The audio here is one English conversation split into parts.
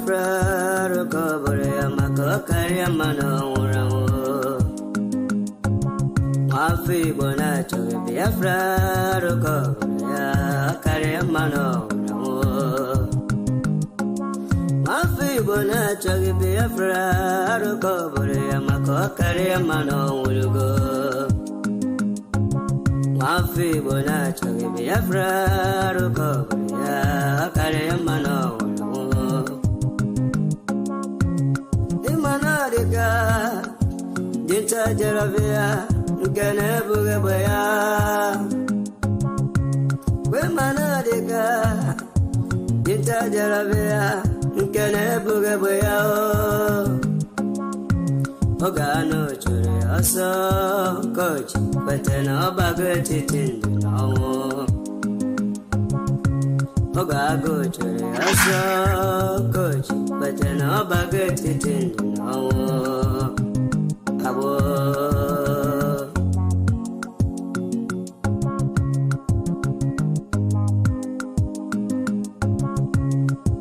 Biafra Rokobore Makokari Mano Ramo Mafi Bonacho Biafra Rokobore Kari Mano Ramo Mafi Bonacho Biafra Rokobore Makokari Mano Urugo Mafi Bonacho Biafra Rokobore Kari Mano Dinta Jaravia, Ganabugabaya, Wemanadiga, Dinta Jaravia, Ganabugabaya, Ogano Churi, also coach, but an obagati tin, no. Ogago Churi, also coach, but an obagati tin, no.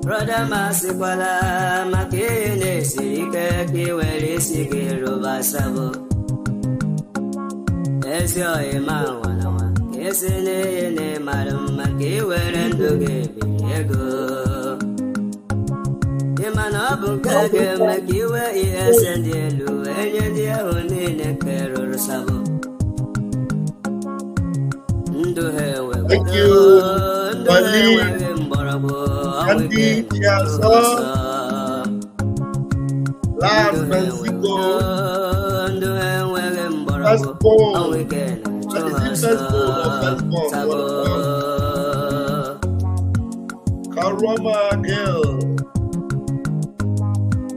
Brother Masikwala Makine Sike Kiweli Sike Rubasabo Esyo Imawana Kesene Madam Makiwerendu Ego Imanabunkage Makiwe Esendelu Enyedia Unine Kero Sabo Thank you, Bali, Andy, Chiasa, Last Mexico, Firstborn, Karama Girl,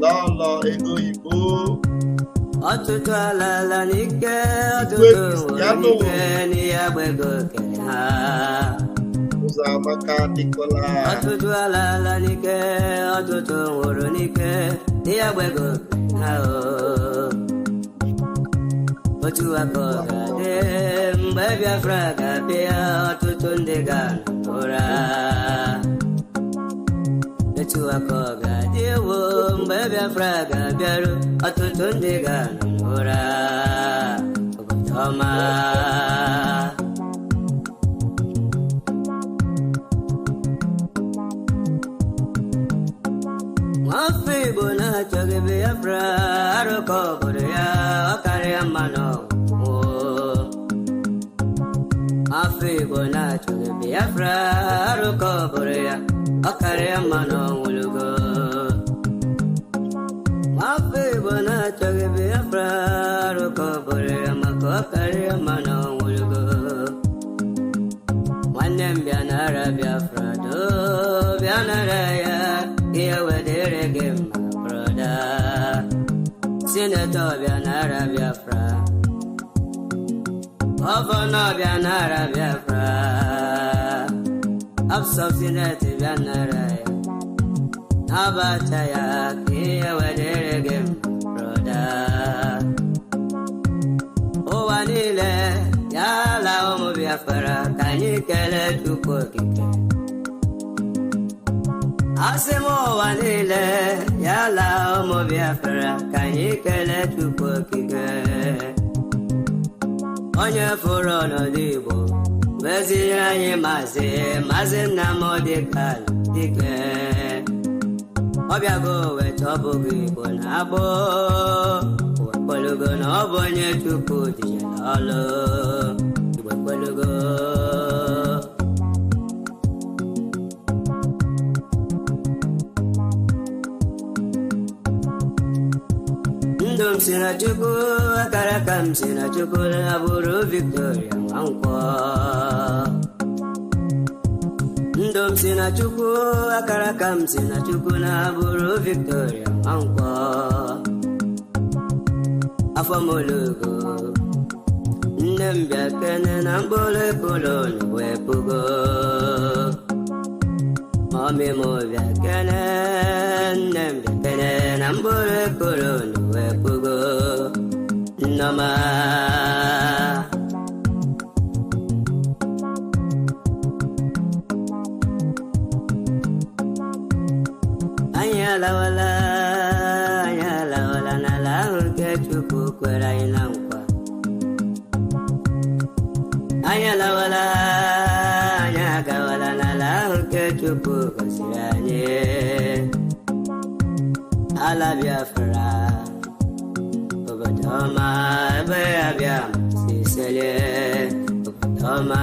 Lala Ego Ibo, Atutala la Nike, Atutala Niabego. Uzamaka Nicola Atutwala la nike, atutu wuru nike, niabwego hao. Otu akoga de, mbe Biafra kapia, atutu ndega nora. Otu akoga de wo, mbe Biafra kapiaru, atutu ndega nora. Ogotoma. Mafi Bonacho Biafra Rokobore Kari Mano Mafi Bonacho Biafra Rokobore Kari Mano Ulugo Mafi Bonacho Biafra Rokobore Makokari Mano Ulugo Wanem Bianara Biafra do Bianara Here where they reggae, my brother. Senator Bianara Biafra. Governor Bianara Biafra. Absubsidiary Bianara. Abataya, here where they reggae, my brother. Oh, Anile, Yala Omo Biafra, can you get it to cook it? Asemo wanile yala omo Biafra kanyikele tukokike Onye furo no dibo Wezi anyị mazi na modikal dike Obiago wetobugo Igbo na abo Wekwelugo na obo onye Chukwu dije n'ọlụ Wekwelugo Ndom sina chuku, akarakam sina chuku na buru Victoria Mankwa. Ndom sina chuku, akarakam sina chuku na buru Victoria Mankwa. Afamolugo, Nembia kene na mbole koloni wepugo. Mami movia kene, Nembia kene na mbole koloni wepugo. Nama Anyala n'ala ahụ nke Chukwu kwere anyị na nkwa. Anyị alawala, anyị agawala n'ala ahụ nke Chukwu gọziri anyị. Ala Biafra, obodo ọma ebe ya bịa si selie, obodo ọma.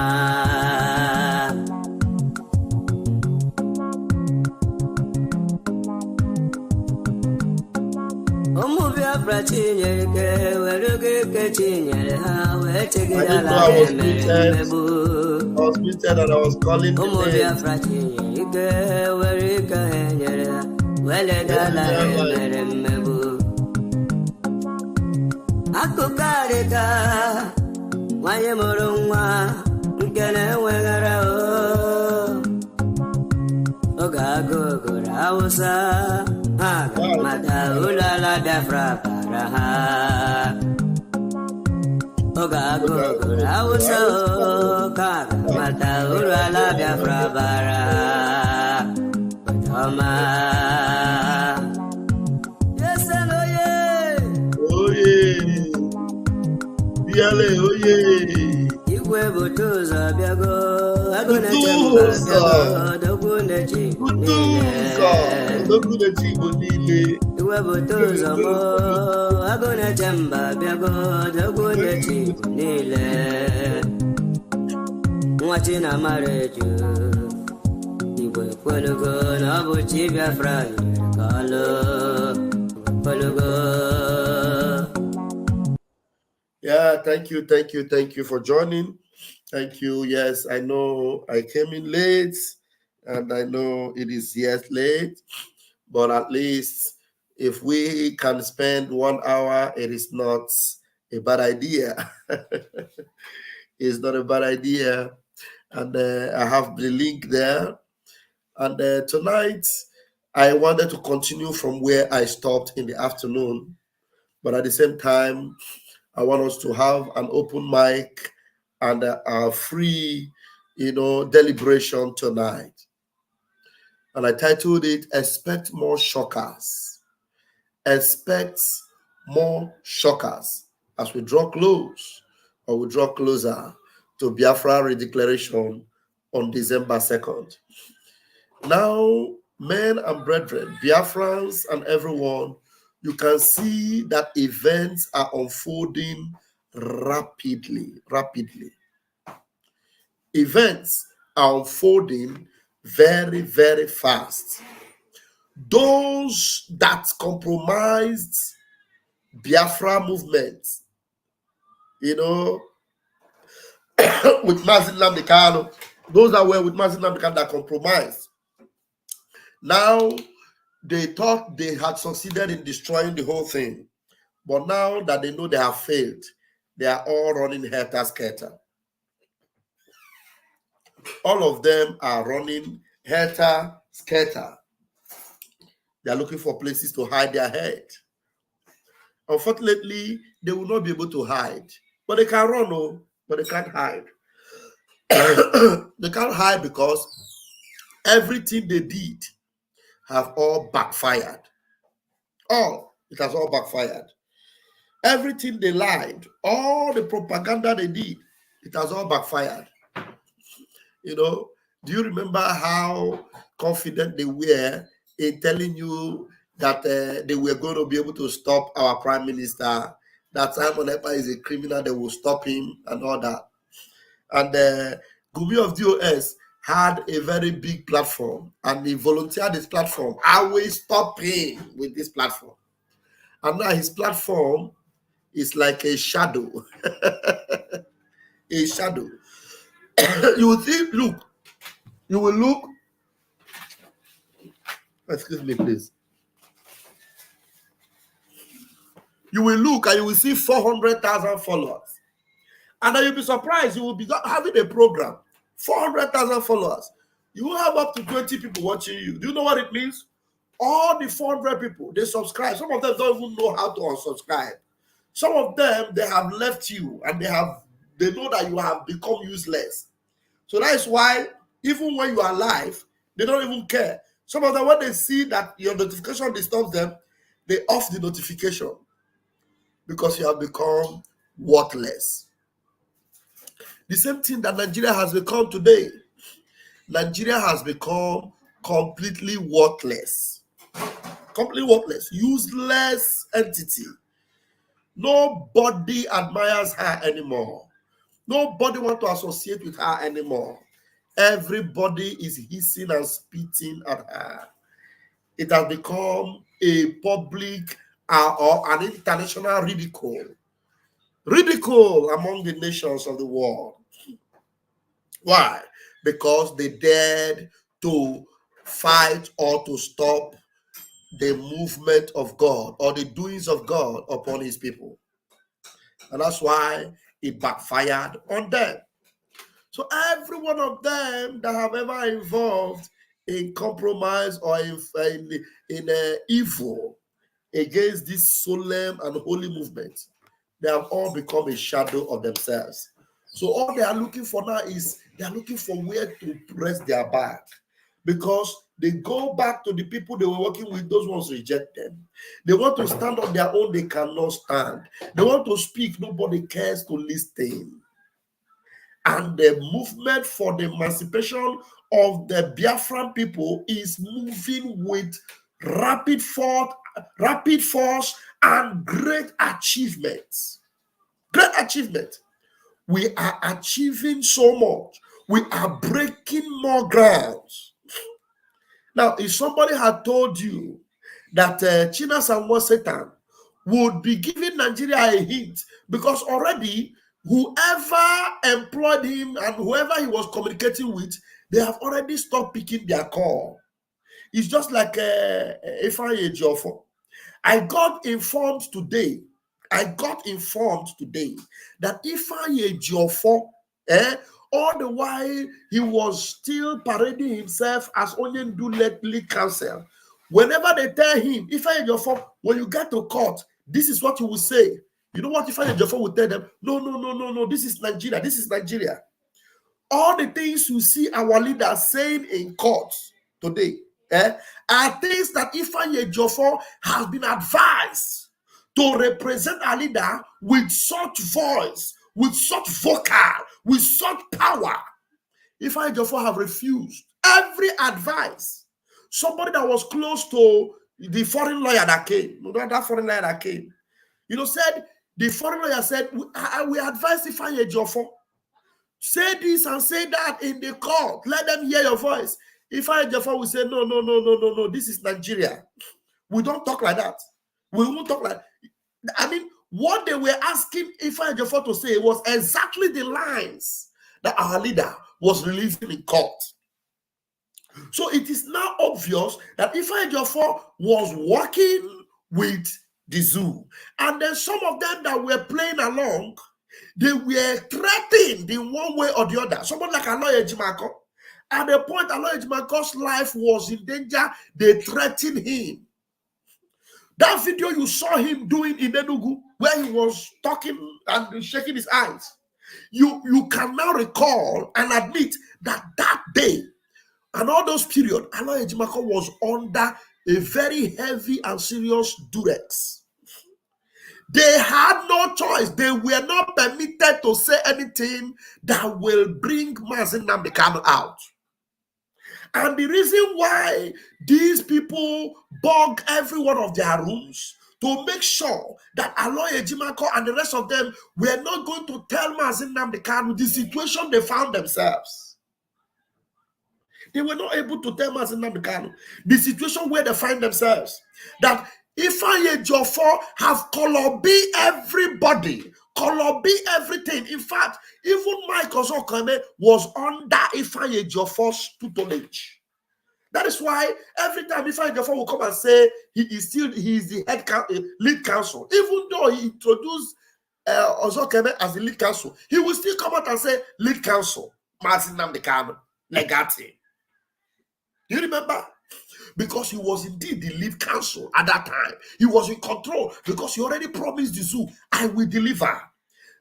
Ụmụ Biafra chinyere ike were oge ike chinyere ha wee chegide ala emere mmegbu. Ụmụ Biafra chinyere ike were ike ha enyere ha wee leda ala emere mmegbu. Akụkọ adịka nwanyị mụrụ nwa nke na-enweghara oge agụụ gụrụ Hausa. Mata ulala Biafra bara ha. Oga gogora Hausa kaga mata ulala Biafra bara. Batoma. Yes and oye. Oye. Biale oye. Igwe butuza biago. Agone chemba biago. Dogunechi. Iwe butuza mo. Agone chemba biago. Dogunechi nile. Mwachi na mareju. Igwe kwelugo na buchi Biafra kalo. Kwelugo. Yeah, thank you for joining. Thank you. Yes, I know I came in late, and I know it is yet late, but at least if we can spend 1 hour, it is not a bad idea. It's not a bad idea. And I have the link there. And tonight, I wanted to continue from where I stopped in the afternoon, but at the same time, I want us to have an open mic and a free, deliberation tonight. And I titled it, Expect More Shockers. Expect more shockers as we draw close, or we draw closer to Biafra redeclaration on December 2nd. Now, men and brethren, Biafrans and everyone, you can see that events are unfolding rapidly. Events are unfolding very, very fast. Those that compromised Biafra movement, with Mazin Namdekano, those that were with Mazin Namdekano that compromised. Now, they thought they had succeeded in destroying the whole thing. But now that they know they have failed, they are all running helter-skelter. All of them are running helter-skelter. They are looking for places to hide their head. Unfortunately, they will not be able to hide. But they can run, but they can't hide. They can't hide because everything they did have all backfired. It has all backfired. Everything they lied, all the propaganda they did, it has all backfired. Do you remember how confident they were in telling you that they were going to be able to stop our prime minister, that Simon Ekpa is a criminal, they will stop him and all that. And Gumi of DOS had a very big platform, and he volunteered his platform. I will stop him with this platform. And now his platform is like a shadow. A shadow. You will see, you will look. Excuse me, please. You will look and you will see 400,000 followers. And then you'll be surprised. You will be having a program. 400,000 followers. You will have up to 20 people watching you. Do you know what it means? All the 400 people, they subscribe. Some of them don't even know how to unsubscribe. Some of them, they have left you and they know that you have become useless. So that is why, even when you are live, they don't even care. Some of them, when they see that your notification disturbs them, they off the notification. because you have become worthless. The same thing that Nigeria has become today. Nigeria has become completely worthless. Completely worthless, useless entity. Nobody admires her anymore. Nobody wants to associate with her anymore. Everybody is hissing and spitting at her. It has become a public or an international ridicule. Ridicule among the nations of the world. Why? Because they dared to fight or to stop the movement of God or the doings of God upon his people. And that's why it backfired on them. So every one of them that have ever involved in compromise or in evil against this solemn and holy movement, they have all become a shadow of themselves. So all they are looking for now is they are looking for where to press their back, because they go back to the people they were working with. Those ones reject them. They want to stand on their own, they cannot stand. They want to speak, nobody cares to listen. And the movement for the emancipation of the Biafran people is moving with rapid force and great achievements. Great achievement. We are achieving so much. We are breaking more grounds. Now, if somebody had told you that Chinas and Satan would be giving Nigeria a hint, because already whoever employed him and whoever he was communicating with, they have already stopped picking their call. It's just like Ifeanyi Ejiofor. I got informed today that Ifeanyi Ejiofor, all the while he was still parading himself as Onyendu lead counsel. Whenever they tell him, Ifeanyi Ejiofor, when you get to court, this is what you will say. You know what Ifeanyi Ejiofor will tell them? No, this is Nigeria. This is Nigeria. All the things you see our leaders saying in court today are things that Ifeanyi Ejiofor has been advised to represent a leader with such voice, with such vocal, with such power. Ifeanyi Ejiofor have refused every advice. Somebody that was close to the foreign lawyer that came, that foreign lawyer that came, said, the foreign lawyer said, we advise Ifeanyi Ejiofor, say this and say that in the court, let them hear your voice. Ifeanyi Ejiofor will say, no, this is Nigeria. We don't talk like that. We won't talk like, what they were asking Ifeanyi Ejiofor to say was exactly the lines that our leader was releasing in court. So it is now obvious that Ifeanyi Ejiofor was working with the zoo. And then some of them that were playing along, they were threatened in one way or the other. Someone like Aloy Ejimako. At the point Aloy Ejimako's life was in danger, they threatened him. That video you saw him doing in Enugu, where he was talking and shaking his eyes, you can now recall and admit that day and all those periods, Aloy Ejimako was under a very heavy and serious duress. They had no choice. They were not permitted to say anything that will bring Mazi Nnamdi Kanu out. And the reason why these people bug every one of their rooms to make sure that Aloy Ejimako and the rest of them were not going to tell Mazi Nnamdi Kanu the situation they found themselves. They were not able to tell Mazi Nnamdi Kanu the situation where they find themselves. That Ifeanyi Ejiofor have Kolobi everybody, Kolobi everything. In fact, even Mike Ozokame was under Ifeanyi Ejiofor's tutelage. That is why every time Ifeanyi Ejiofor will come and say he is the lead counsel, even though he introduced Ozokame as the lead counsel, he will still come out and say lead counsel, Mazi Nnamdi Kanu, Legati. Do you remember? Because he was indeed the lead counsel at that time. He was in control because he already promised the zoo, I will deliver.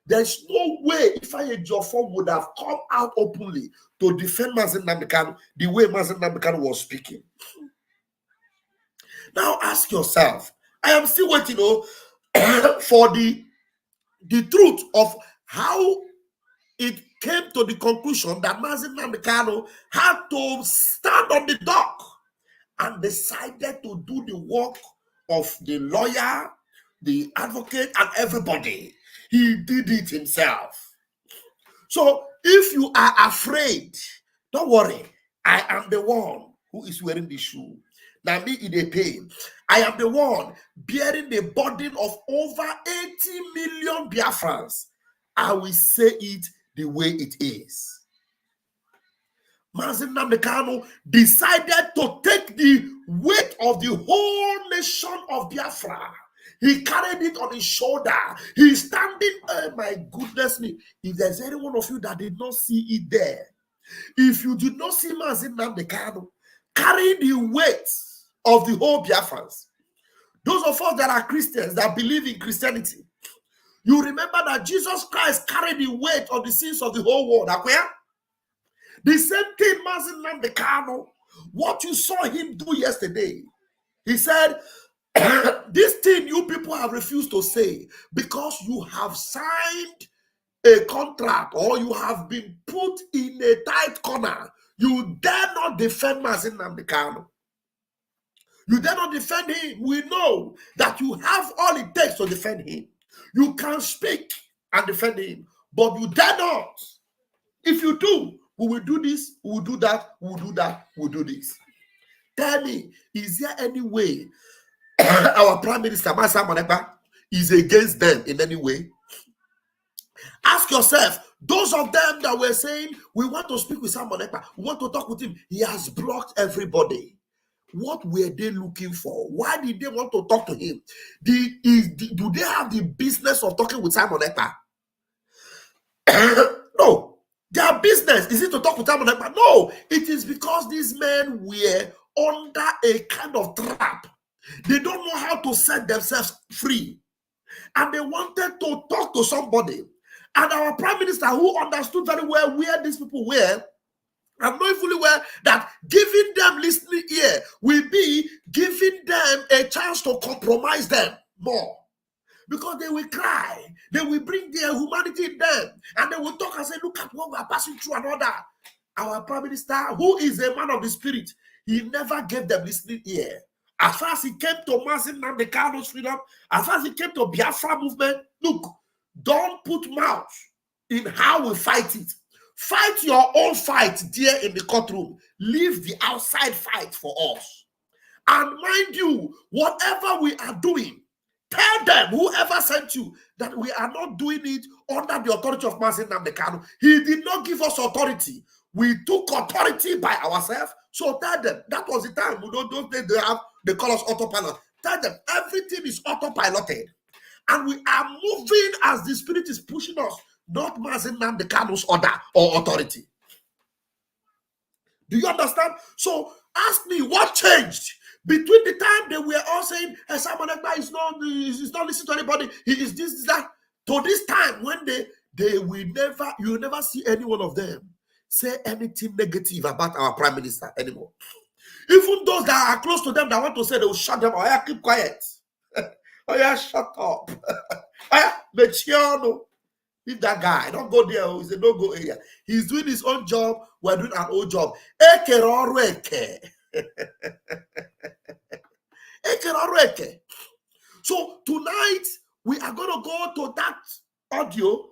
There's no way Ifeanyi Ejiofor would have come out openly to defend Mazi Nnamdi Kanu the way Mazi Nnamdi Kanu was speaking. Now ask yourself, I am still waiting. for the truth of how it came to the conclusion that Mazi Nnamdi Kanu had to stand on the dock and decided to do the work of the lawyer, the advocate, and everybody. He did it himself. So if you are afraid, don't worry. I am the one who is wearing the shoe. Now me in a pain. I am the one bearing the burden of over 80 million Biafrans. I will say it the way it is. Mazi Nnamdi Kanu decided to take the weight of the whole nation of Biafra. He carried it on his shoulder. He's standing, oh my goodness me. If there's any one of you that did not see it there, if you did not see Mazi Nnamdi Kanu carrying the weight of the whole Biafrans, those of us that are Christians, that believe in Christianity, you remember that Jesus Christ carried the weight of the sins of the whole world. The same thing, Mazi Nnamdi Kanu, what you saw him do yesterday, he said, this thing you people have refused to say because you have signed a contract or you have been put in a tight corner. You dare not defend Mazi Nnamdi Kanu. You dare not defend him. We know that you have all it takes to defend him. You can speak and defend him, but you dare not. If you do, we will do this, we will do that, we will do that, we will do this. Tell me, is there any way our Prime Minister, Masa Manekpa, is against them in any way? Ask yourself, those of them that were saying, we want to speak with Sam Manekpa, we want to talk with him, he has blocked everybody. What were they looking for? Why did they want to talk to him? Do they have the business of talking with Simon Ekpa? No. Their business is it to talk with Simon Ekpa? No. It is because these men were under a kind of trap. They don't know how to set themselves free. And they wanted to talk to somebody. And our Prime Minister, who understood very well where these people were, I'm not fully aware that giving them listening ear will be giving them a chance to compromise them more. Because they will cry, they will bring their humanity in them, and they will talk and say, look at what we are passing through and all that. Our Prime Minister, who is a man of the spirit, he never gave them listening ear. As far as he came to Mazi Nnamdi Kanu's freedom, as far as he came to Biafra movement, look, don't put mouth in how we fight it. Fight your own fight there in the courtroom. Leave the outside fight for us. And mind you, whatever we are doing, tell them, whoever sent you, that we are not doing it under the authority of Mazi Nnamdi Kanu. He did not give us authority. We took authority by ourselves. So tell them, that was the time. Those days they call us autopilot. Tell them, everything is autopiloted. And we are moving as the spirit is pushing us. Not Mazi Nnamdi Kanu's order or authority. Do you understand? So ask me what changed between the time they were all saying, hey, Simon Ekpa is not listening to anybody, he is this, that, to this time when they will never, you will never see any one of them say anything negative about our Prime Minister anymore. Even those that are close to them that want to say, they will shut them. Oh yeah, keep quiet. Oh yeah, shut up. Oh yeah, Mechiano. If that guy don't go there, he's a no-go area. He's doing his own job, we're doing our own job. So tonight, we are going to go to that audio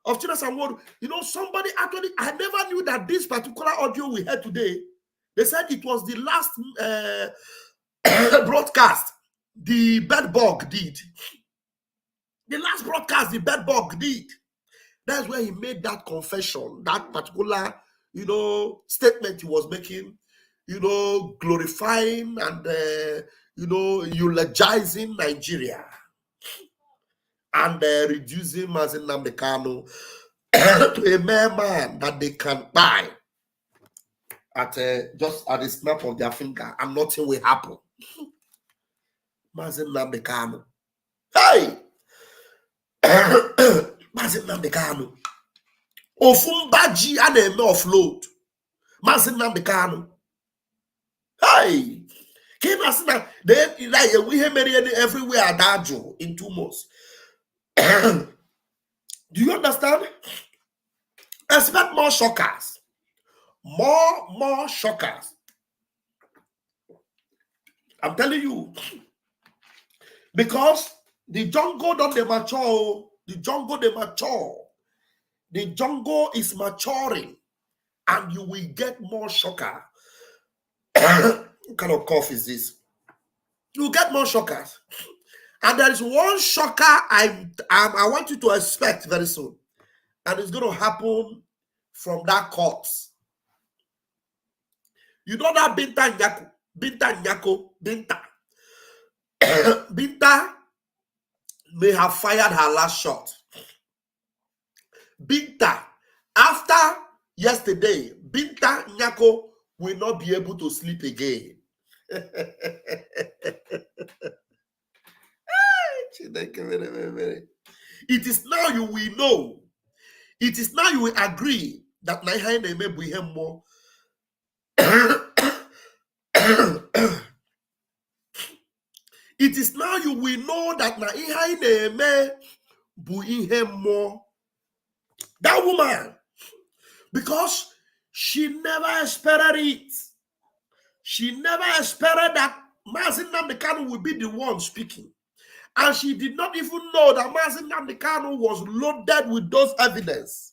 of China Samwodu. You know, somebody actually, I never knew that this particular audio we heard today, they said it was the last broadcast the bedbug did. The last broadcast the bedbug did. That's where he made that confession, that particular, statement he was making, glorifying and, eulogizing Nigeria and reducing Mazi Nnamdi Kanu to a mere man that they can buy at just at the snap of their finger and nothing will happen. Mazi Nnamdi Kanu. Hey! Mazi Nnamdi Kanu. Ofumbaji and a offload. Mazi Nnamdi Kanu. Hey! Came as now, then like we have made everywhere at Dajo in 2 months. Do you understand? Expect more shockers. More shockers. I'm telling you. Because the jungle don't they mature. The jungle they mature. The jungle is maturing. And you will get more shocker. What kind of cough is this? You get more shockers. And there is one shocker I want you to expect very soon. And it's going to happen from that corpse. You know that Binta Nyako? Binta. Binta may have fired her last shot. Binta, after yesterday, Binta Nyako will not be able to sleep again. It is now you will know. It is now you will agree that Naihane may be him more. It is now you will know that Naihane may be him more. That woman, because she never expected it. She never expected that Mazin Namdekanu would be the one speaking. And she did not even know that Mazin Namdekanu was loaded with those evidence.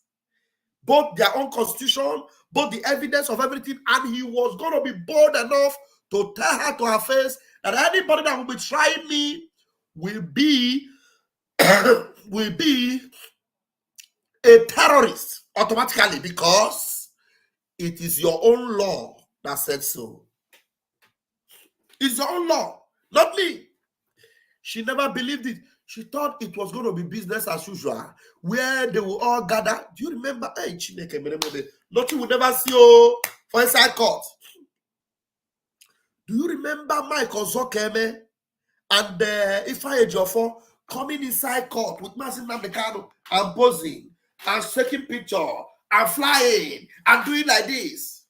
Both their own constitution, both the evidence of everything. And he was going to be bold enough to tell her to her face that anybody that will be trying me will be a terrorist automatically, because it is your own law that said so. It's your own law, not me. She never believed it. She thought it was going to be business as usual, where they will all gather. Do you remember? Hey, Chineke, nothing will never see you for inside court. Do you remember Michael Zokeme and Ifeanyi Ejiofor coming inside court with Mazin Namdekanu and posing and taking picture and flying and doing like this?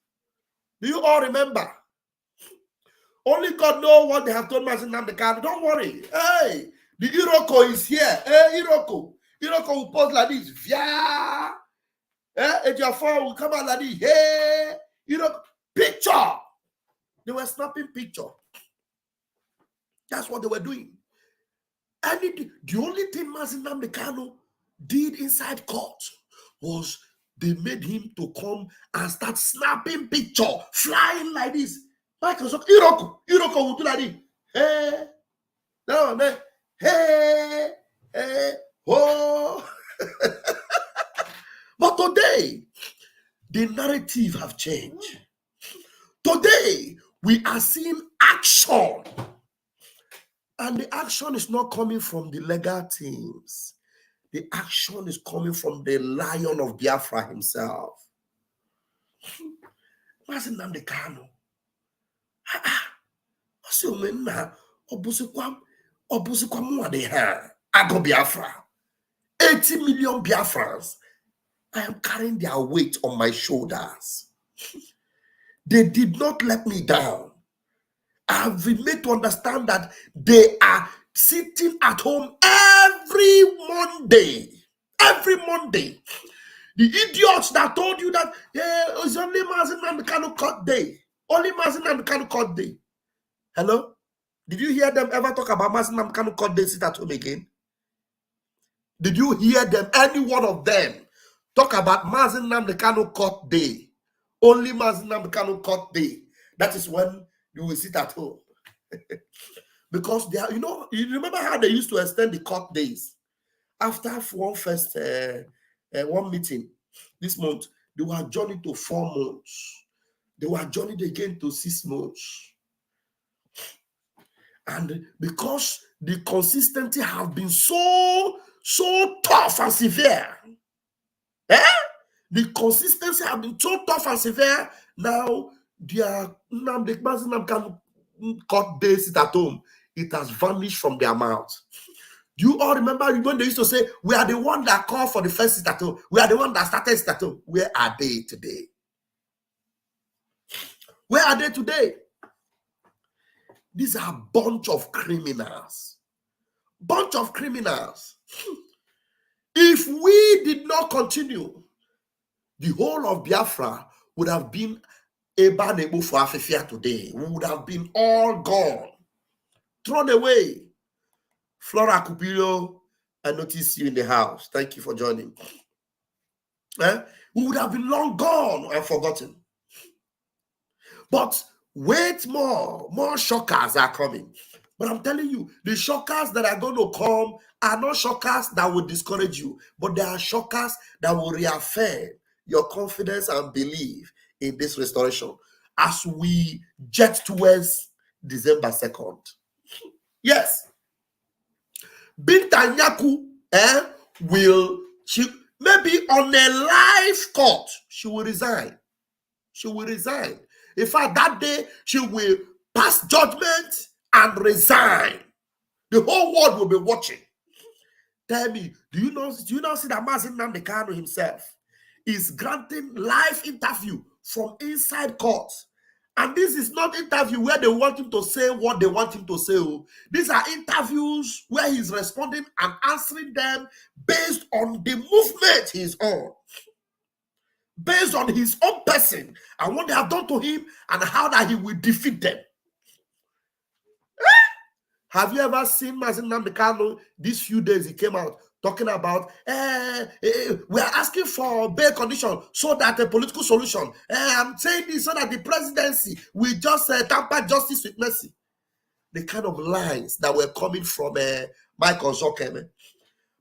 Do you all remember? Only God knows what they have told Mazin Namdekanu. Don't worry. Hey, the Iroko is here. Hey, Iroko. Iroko will pose like this. Via. Ejiofor will come out like this. Hey, Iroko. Picture. They were snapping picture. That's what they were doing. And the only thing Mazin Namdekanu did inside court was they made him to come and start snapping picture, flying like this. Michael Zok, Iroko will do like this. Hey, no, hey, oh. But today, the narrative have changed. Today, we are seeing action. And the action is not coming from the legal teams. The action is coming from the Lion of Biafra himself. Mazin Namdekanu. Ago Biafra. 80 million Biafrans. I am carrying their weight on my shoulders. They did not let me down. I have been made to understand that they are sitting at home every Monday. Every Monday. The idiots that told you that it's only Mazin Namdekanu court day. Only Mazin Namdekanu court day. Hello? Did you hear them ever talk about Mazin Namdekanu court day sit at home again? Did you hear them, any one of them, talk about Mazin Namdekanu court day? Only Mazin Namdekanu court day. That is when you will sit at home. Because they are, you remember how they used to extend the court days? After one meeting this month, they were adjourned to 4 months. They were adjourned again to 6 months. And because the consistency have been so tough and severe, the consistency have been so tough and severe, now their Mazin Namdekanu court day sit at home, it has vanished from their mouth. Do you all remember when they used to say, we are the one that called for the first sit at home? We are the one that started sit at home. Where are they today? Where are they today? These are a bunch of criminals. Bunch of criminals. If we did not continue, the whole of Biafra would have been Eba for Afifia today. We would have been all gone, thrown away. Flora Cupido, I noticed you in the house. Thank you for joining. We would have been long gone and forgotten. But wait more shockers are coming. But I'm telling you, the shockers that are going to come are not shockers that will discourage you, but they are shockers that will reaffirm your confidence and belief in this restoration as we jet towards December 2nd. Yes. Binta Nyaku will, she maybe on a live court, she will resign. She will resign. In fact, that day, she will pass judgment and resign. The whole world will be watching. Tell me, do you know see that Mazi Nnamdi Kanu himself is granting live interview from inside court? And this is not interview where they want him to say what they want him to say. These are interviews where he's responding and answering them based on the movement he's on, based on his own person and what they have done to him and how that he will defeat them. Have you ever seen Mazi Nnamdi Kanu? These few days he came out talking about we are asking for bail condition so that a political solution. I'm saying this so that the presidency will just tamper justice with mercy. The kind of lines that were coming from Michael Zokeme.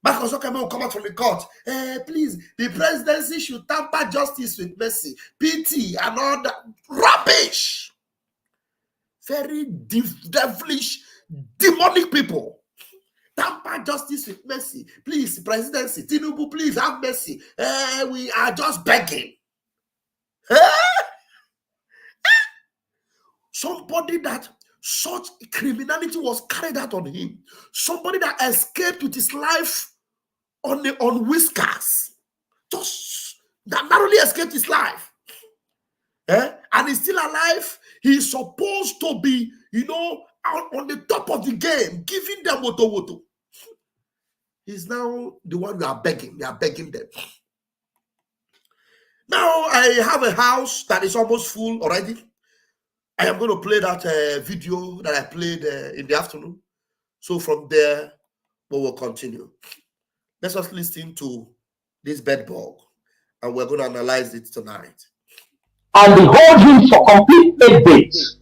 Michael Zokeme will come out from the court. Please, the presidency should tamper justice with mercy. PT and all that rubbish. Very devilish, demonic people. Tamper justice with mercy. Please, presidency, Tinubu, please have mercy. We are just begging. Somebody that such criminality was carried out on him. Somebody that escaped with his life on whiskers. Just that not only escaped his life, and he's still alive. He's supposed to be, on the top of the game, giving them woto. He's now the one you are begging. You are begging them. Now I have a house that is almost full already. I am going to play that video that I played in the afternoon. So from there, we will continue. Let's just listen to this bedbug, and we're going to analyze it tonight. And they hold him for complete 8 days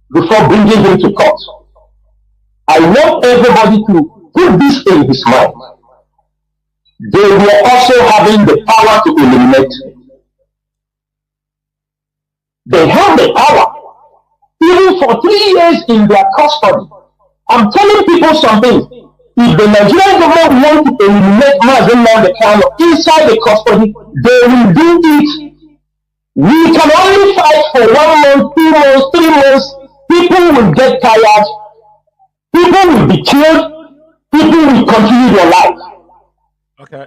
before bringing him to court. I want everybody to put this in his mind. They were also having the power to eliminate him. They have the power, even for 3 years in their custody. I'm telling people something. If the Nigerian government want to eliminate Mazi Nnamdi Kanu inside the custody, they will do it. We can only fight for 1 month, 2 months, 3 months. People will get tired. People will be killed. People will continue their life. Okay.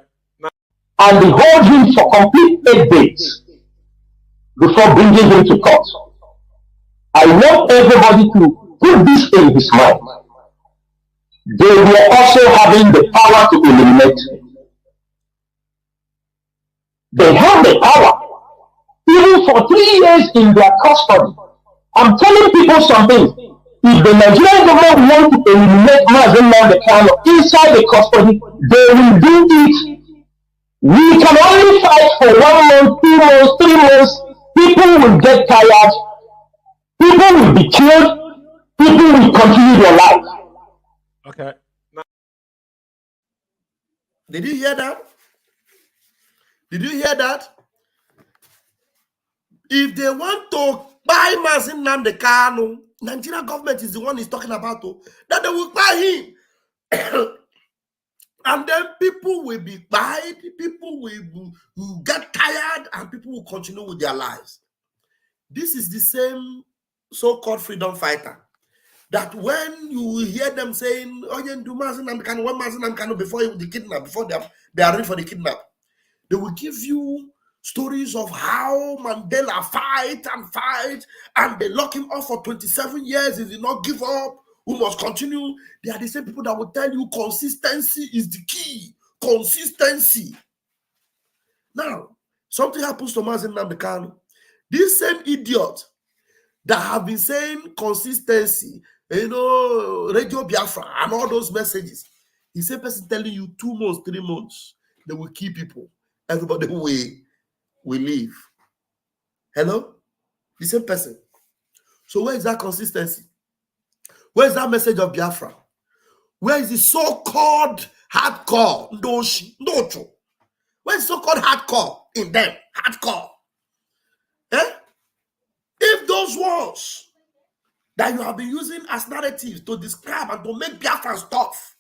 And they hold him for complete 8 days before bringing him to court. I want everybody to put this in his mind. They were also having the power to eliminate him. They have the power, even for 3 years in their custody. I'm telling people something. If the Nigerian government want to eliminate Mazi Nnamdi Kanu inside the custody, they will do it. We can only fight for 1 month, 2 months, 3 months. People will get tired. People will be killed. People will continue their life. Okay. Did you hear that? Did you hear that? If they want to buy Mazi Nnamdi Kanu, Nigerian government is the one he's talking about, that they will buy him. And then people will be buyed, people will get tired, and people will continue with their lives. This is the same so-called freedom fighter that when you hear them saying, "Oh, you do Mazi Nnamdi Kanu, before the kidnap, before they are ready for the kidnap," they will give you Stories of how Mandela fight, and they lock him up for 27 years. He did not give up. We must continue. They are the same people that will tell you consistency is the key. Consistency. Now, something happens to Mazi Nnamdi Kanu. This same idiot that have been saying consistency, Radio Biafra and all those messages, the same person telling you 2 months, 3 months, they will kill people. Everybody will leave. Hello? The same person. So where is that consistency? Where is that message of Biafra? Where is the so-called hardcore? Ndocho. Where is so-called hardcore in them? Hardcore. Eh? If those words that you have been using as narratives to describe and to make Biafra stuff,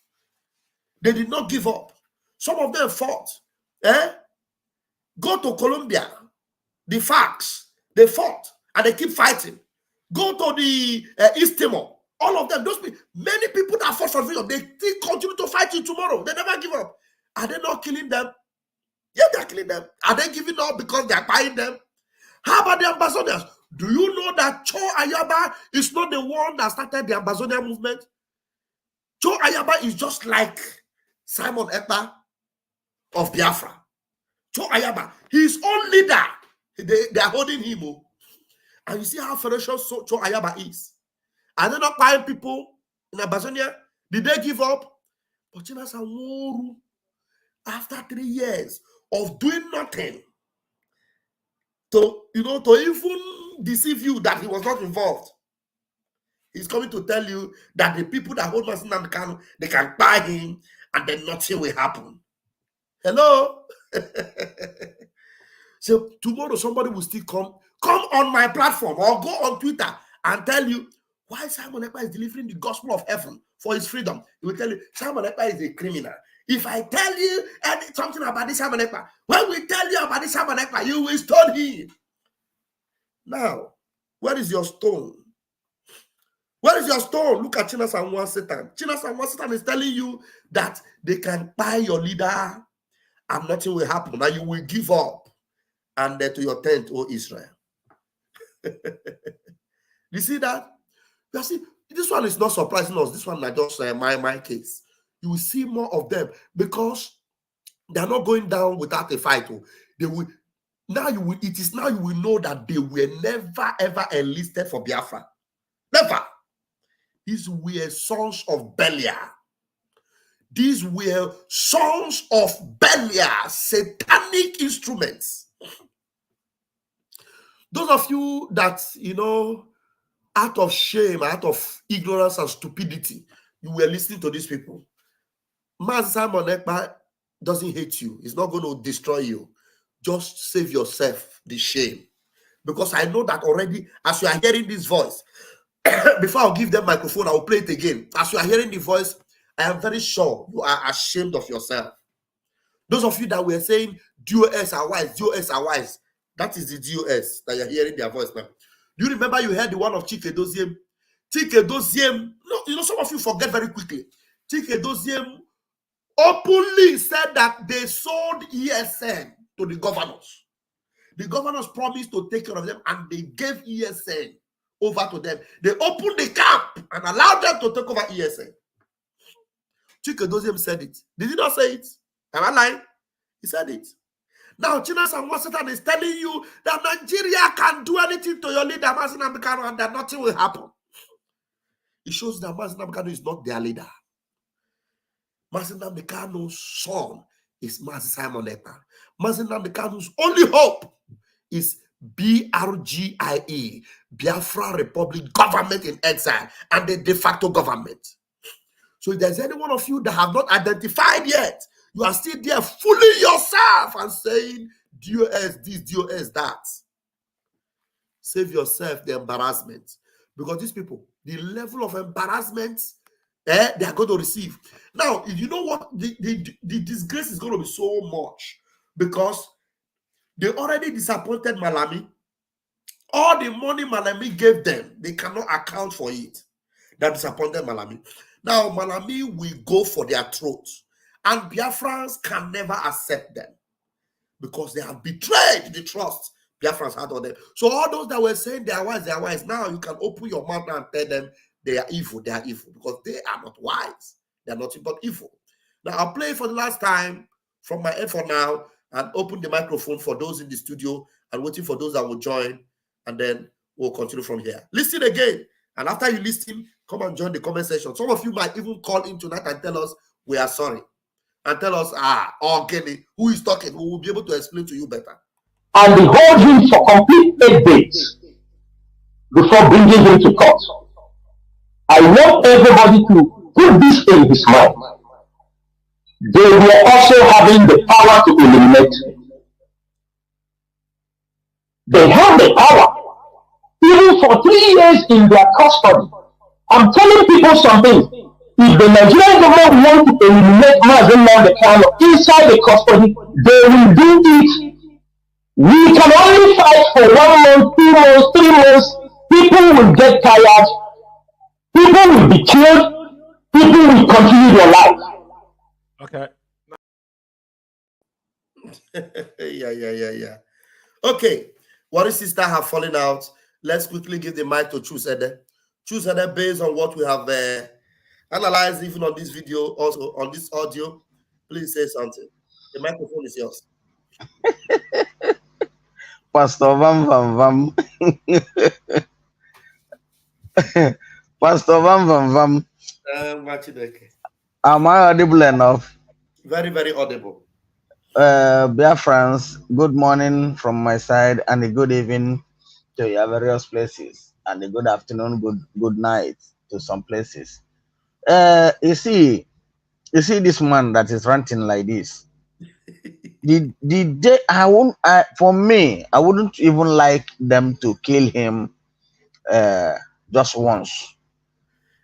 they did not give up. Some of them fought. Go to Colombia, the facts, they fought and they keep fighting. Go to the East Timor, all of them, many people that fought for freedom, they still continue to fight you tomorrow. They never give up. Are they not killing them? Yeah, they're killing them. Are they giving up because they're buying them? How about the ambassadors? Do you know that Cho Ayaba is not the one that started the ambassador movement? Cho Ayaba is just like Simon Ekpa of Biafra. Cho Ayaba, his own leader, they are holding him. And you see how ferocious Cho Ayaba is. Are they not buying people in Amazonia? Did they give up? But after 3 years of doing nothing, to even deceive you that he was not involved, he's coming to tell you that the people that hold Mazi Nnamdi Kanu, they can buy him and then nothing will happen. Hello? So tomorrow somebody will still come on my platform or go on Twitter and tell you why Simon Ekpa is delivering the gospel of heaven for his freedom. He will tell you Simon Ekpa is a criminal. If I tell you something about this Simon Ekpa, when we tell you about this Simon Ekpa, you will stone him. Now, where is your stone? Where is your stone? Look at Chinasa Nwa Satan. Chinasa Nwa Satan is telling you that they can buy your leader and nothing will happen. Now you will give up and to your tent, O Israel. You see that? You see, this one is not surprising us. This one is just my case. You will see more of them because they are not going down without a fight. They will. It is now you will know that they were never ever enlisted for Biafra. Never. These were sons of Belial. These were sons of Belial, satanic instruments. Those of you that, out of shame, out of ignorance and stupidity, you were listening to these people. Mazi Simon Ekpa doesn't hate you. He's not going to destroy you. Just save yourself the shame. Because I know that already, as you are hearing this voice, before I'll give them microphone, I'll play it again. As you are hearing the voice, I am very sure you are ashamed of yourself. Those of you that were saying, DOS are wise, DOS are wise, that is the DOS that you're hearing their voice now. Do you remember you heard the one of Chike Doziem? Chike Doziem, some of you forget very quickly. Chike Doziem openly said that they sold ESN to the governors. The governors promised to take care of them and they gave ESN over to them. They opened the camp and allowed them to take over ESN. Chike Doziem said it. Did he not say it? Am I lying? He said it. Now, Chinasa Nwa Satan is telling you that Nigeria can do anything to your leader, Mazi Nnamdi Kanu, and that nothing will happen. It shows that Mazi Nnamdi Kanu is not their leader. Mazi Nnamdi Kanu's son is Mazi Simon Ekpa. Mazi Nnamdi Kanu's only hope is BRGIE, Biafra Republic Government in Exile, and the de facto government. So if there's any one of you that have not identified yet, you are still there fooling yourself and saying, DOS this, DOS that. Save yourself the embarrassment. Because these people, the level of embarrassment they are going to receive. Now, you know what? The disgrace is going to be so much because they already disappointed Malami. All the money Malami gave them, they cannot account for it. That disappointed Malami. Now, Malami will go for their throats. And Biafrans can never accept them. because they have betrayed the trust Biafrans had on them. So all those that were saying they are wise, now you can open your mouth and tell them they are evil, because they are not wise. They are nothing but evil. Now I'll play for the last time from my end for now and open the microphone for those in the studio and waiting for those that will join, and then we'll continue from here. Listen again, and after you listen, come and join the comment section. Some of you might even call in tonight and tell us we are sorry, and tell us, Kenny, who is talking? We will be able to explain to you better. And they hold him for complete 8 days before bringing him to court. I want everybody to put this in his mind. They were also having the power to eliminate. They have the power. Even for 3 years in their custody. I'm telling people something. If the Nigerian government wants to eliminate Mazen Nnamdi inside the custody, they will do it. We can only fight for 1 month, 2 months, 3 months. People will get tired. People will be killed. People will continue their life. Okay. Yeah. Okay. What sister have fallen out? Let's quickly give the mic to Chusede. Chusede, based on what we have analyzed, even on this video, also on this audio, please say something. The microphone is yours. Pastor Vam. Pastor Vam. Am I audible enough? Very, very audible. Biafrans, good morning from my side, and a good evening to your various places, and a good afternoon, good night to some places. You see this man that is ranting like this. For me, I wouldn't even like them to kill him just once,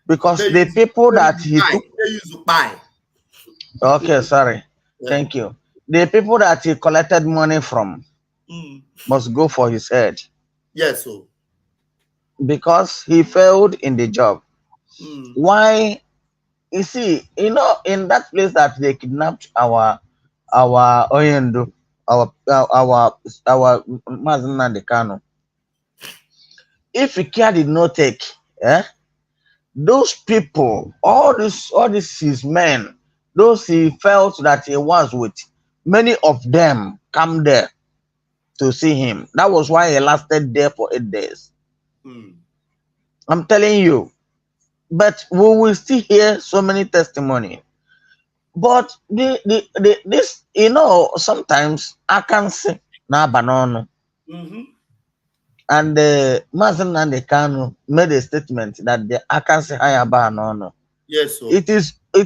because the people that he took. Okay, sorry. Yeah. Thank you. The people that he collected money from must go for his head. Yes, so because he failed in the job. Why? You see, in that place that they kidnapped our Oyendo, our Mazen Nnamdi Kanu. If Ikea did not take, those people, all this his men, those he felt that he was with, many of them come there to see him. That was why he lasted there for 8 days. I'm telling you. But we will still hear so many testimony. But this, sometimes I can say na banana. And Mazen Nnamdi Kanu made a statement that I can say higher banana. Yes, sir. It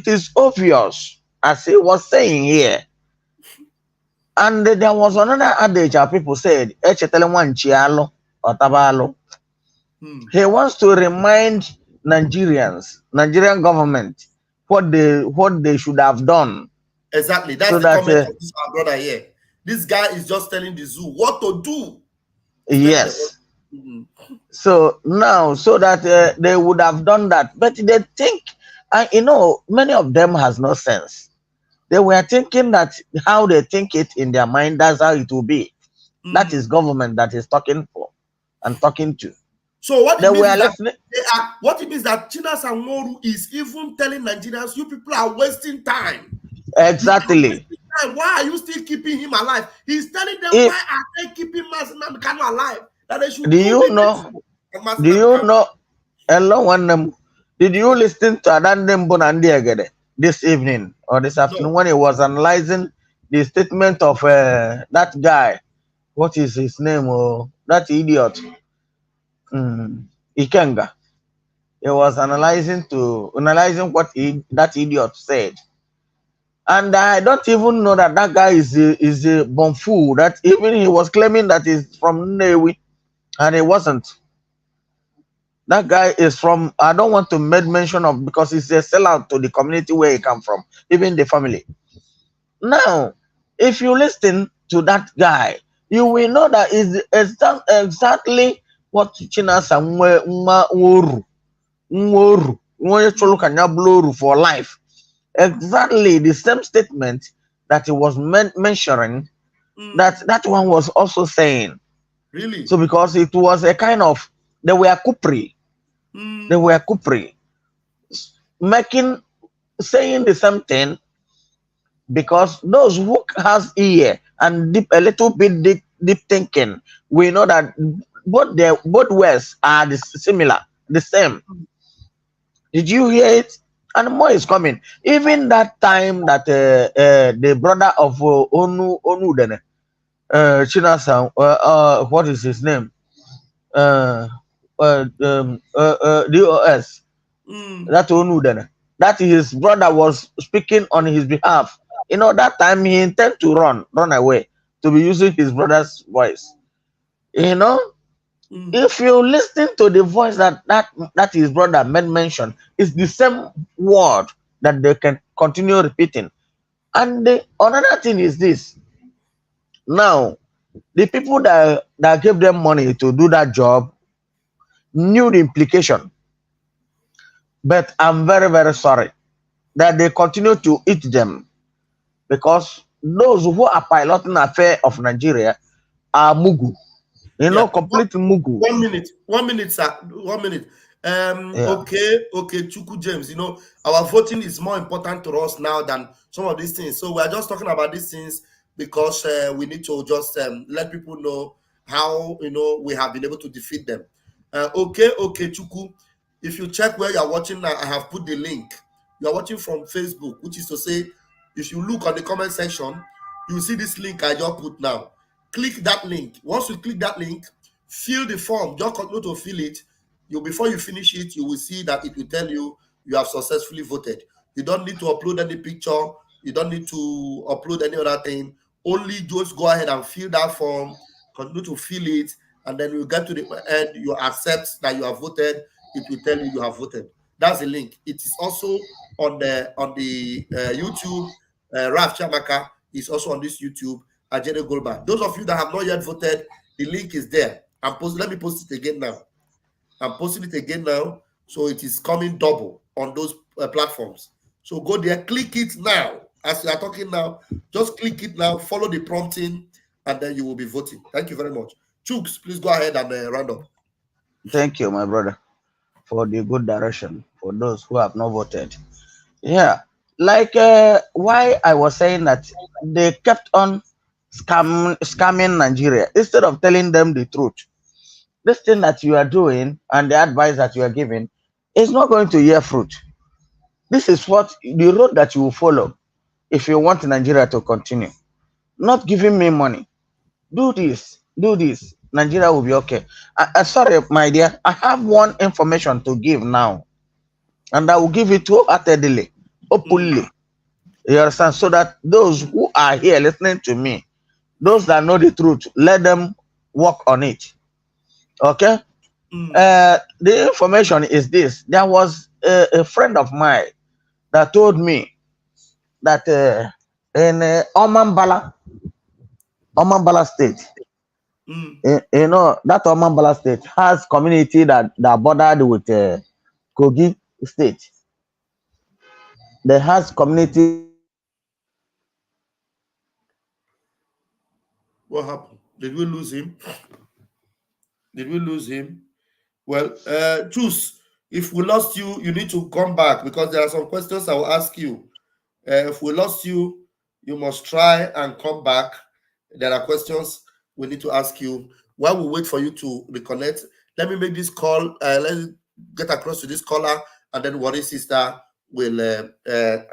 is obvious, as he was saying here. And there was another adage our people said, he wants to remind Nigerian government, what they should have done. Exactly. That's the comment of this our brother here. This guy is just telling the zoo what to do. Yes. So now, so that they would have done that, but they think, many of them has no sense. They were thinking that how they think it in their mind, that's how it will be. That is government that is talking for and talking to. So what it means that Chinas and Moru is even telling Nigerians, you people are wasting time. Exactly. Why are you still keeping him alive? He's telling them, why are they keeping Mazen Nnamdi Kanu alive? That they should. Do you know? Did you listen to Adandem Bonandiagede this evening or this afternoon when he was analyzing the statement of that guy? What is his name? That idiot. Ikenga. He was analyzing what that idiot said. And I don't even know that guy is a bumfoo. That even he was claiming that he's from Nnewi, and he wasn't. That guy is from, I don't want to make mention of, because he's a sellout to the community where he come from, even the family. Now, if you listen to that guy, you will know that is exactly what Chinas and Nworu for life. Exactly the same statement that he was mentioning that one was also saying. Really? So because it was a kind of, they were kupri, making, saying the same thing, because those who has ear and a little bit deep thinking, we know that both words are similar, the same. Did you hear it? And more is coming. Even that time that the brother of Onu Dene, Chinasan, what is his name? DOS, that Onu Dene, that his brother was speaking on his behalf. You know, that time he intended to run away to be using his brother's voice. You know, if you listen to the voice that his brother made mention, it's the same word that they can continue repeating. And another thing is this. Now, the people that gave them money to do that job knew the implication. But I'm very, very sorry that they continue to eat them, because those who are piloting the affair of Nigeria are Mugu. You know, complete Mugu. 1 minute. 1 minute, sir. 1 minute. Okay, Chuku James, you know, our voting is more important to us now than some of these things. So we are just talking about these things because we need to just let people know how, you know, we have been able to defeat them. Okay, Chuku, if you check where you are watching now, I have put the link. You are watching from Facebook, which is to say, if you look on the comment section, you will see this link I just put now. Click that link. Once you click that link, fill the form. Just continue to fill it. Before you finish it, you will see that it will tell you have successfully voted. You don't need to upload any picture. You don't need to upload any other thing. Only just go ahead and fill that form. Continue to fill it, and then you get to the end. You accept that you have voted. It will tell you have voted. That's the link. It is also on the YouTube. Raf Chamaka is also on this YouTube. Ajene Goldberg. Those of you that have not yet voted, the link is there. Let me post it again now. I'm posting it again now, so it is coming double on those platforms. So go there, click it now. As we are talking now, just click it now, follow the prompting, and then you will be voting. Thank you very much. Chooks, please go ahead and round up. Thank you, my brother, for the good direction for those who have not voted. Yeah, like why I was saying that they kept on scamming Nigeria instead of telling them the truth. This thing that you are doing and the advice that you are giving is not going to bear fruit. This is what the road that you will follow if you want Nigeria to continue. Not giving me money. Do this. Nigeria will be okay. Sorry, my dear. I have one information to give now, and I will give it wholeheartedly, openly. You understand? So that those who are here listening to me, those that know the truth, let them work on it. Okay. The information is this. There was a friend of mine that told me that in Omambala State, you know, that Omambala State has community that bordered with Kogi State. They has community. What happened? Did we lose him? Well, Choose. If we lost you, you need to come back because there are some questions I will ask you. If we lost you, you must try and come back. There are questions we need to ask you. While we wait for you to reconnect, let me make this call. Let's get across to this caller, and then Worry Sister will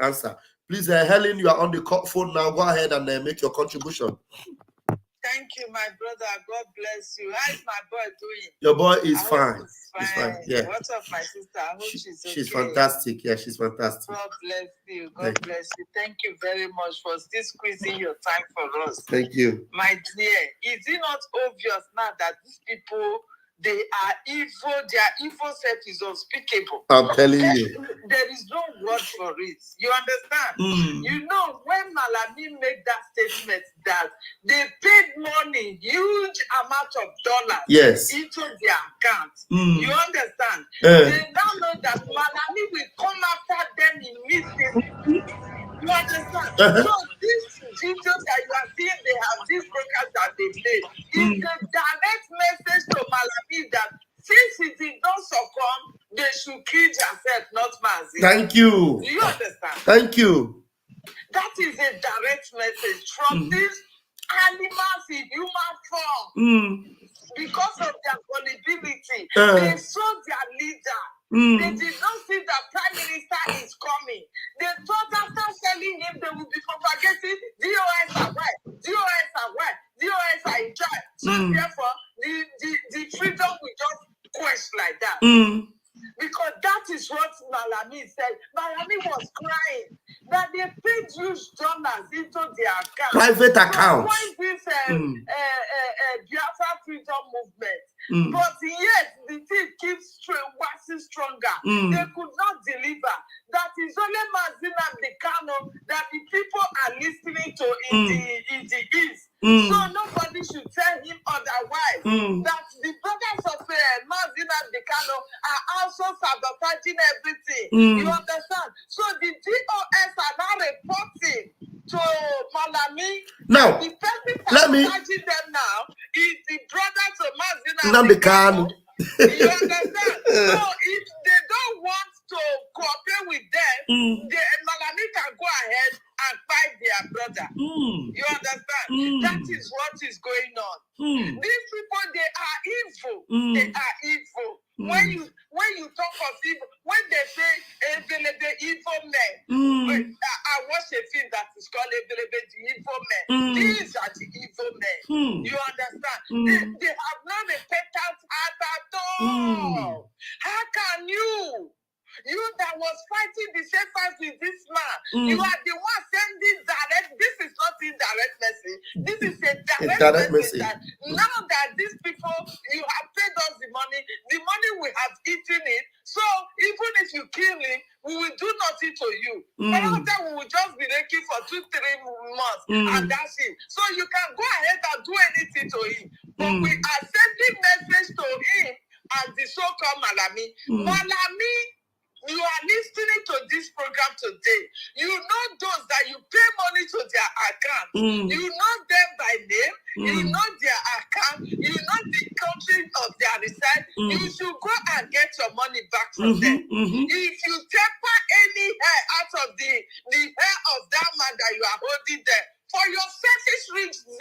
answer. Please, Helen, you are on the phone now. Go ahead and make your contribution. Thank you, my brother. God bless you. How is my boy doing? Your boy is fine. He's fine. Yeah. What's up, my sister? I hope she's okay. She's fantastic. Yeah, she's fantastic. God bless you. God bless you. Thank you very much for still squeezing your time for us. Thank you. My dear, is it not obvious now that these people, they are evil, their evil self is unspeakable? I'm telling you. There is no word for it. You understand? You know, when Malami made that statement that they paid money, huge amount of dollars into their account. You understand? They now know that Malami will come after them immediately. You understand? So this video that you are seeing, they have this It's a direct message to Malami that since he did not succumb, they should kill themselves, not Mazi. Thank you. Do you understand? Thank you. That is a direct message from these animals in human form. Because of their vulnerability, they saw their leader. They did not see that Prime Minister is coming. They thought after telling him they would be propagating DOS are where, DOS are where, DOS are in charge. So therefore, the freedom will just quench like that. Because that is what Malami said. Malami was crying that they paid huge dollars into their account. Private account. So this Biafra freedom movement. But yet the thing keeps waxing stronger. They could not deliver. That is only Mazina Dekano that the people are listening to in the East. So nobody should tell him otherwise. That the brothers of Mazina Dekano are also sabotaging everything. You understand? So the DOS are now reporting to Malami. Now, the person sabotaging them now is the brothers of Mazina Dekano. You understand? So if they don't want to cooperate with them, Malami can go ahead and fight their brother. You understand? That is what is going on. These people, they are evil. They are evil. When you talk of evil, when they say the evil men, I watched a film that is called the evil men. These are the evil men. You understand? They have no repentance at all. How can you? You that was fighting the same fight with this man, you are the one sending direct. This is not indirect message. This is a direct message. That now that these people, you have paid us the money we have eaten it. So even if you kill him, we will do nothing to you. After we will just be raking for 2-3 months, and that's it. So you can go ahead and do anything to him. But we are sending message to him and the so-called Malami. Malami, you are listening to this program today. You know those that you pay money to their account. You know them by name. You know their account. You know the country of their reside. You should go and get your money back from them. If you temper any hair out of the hair of that man that you are holding there, for your selfish reason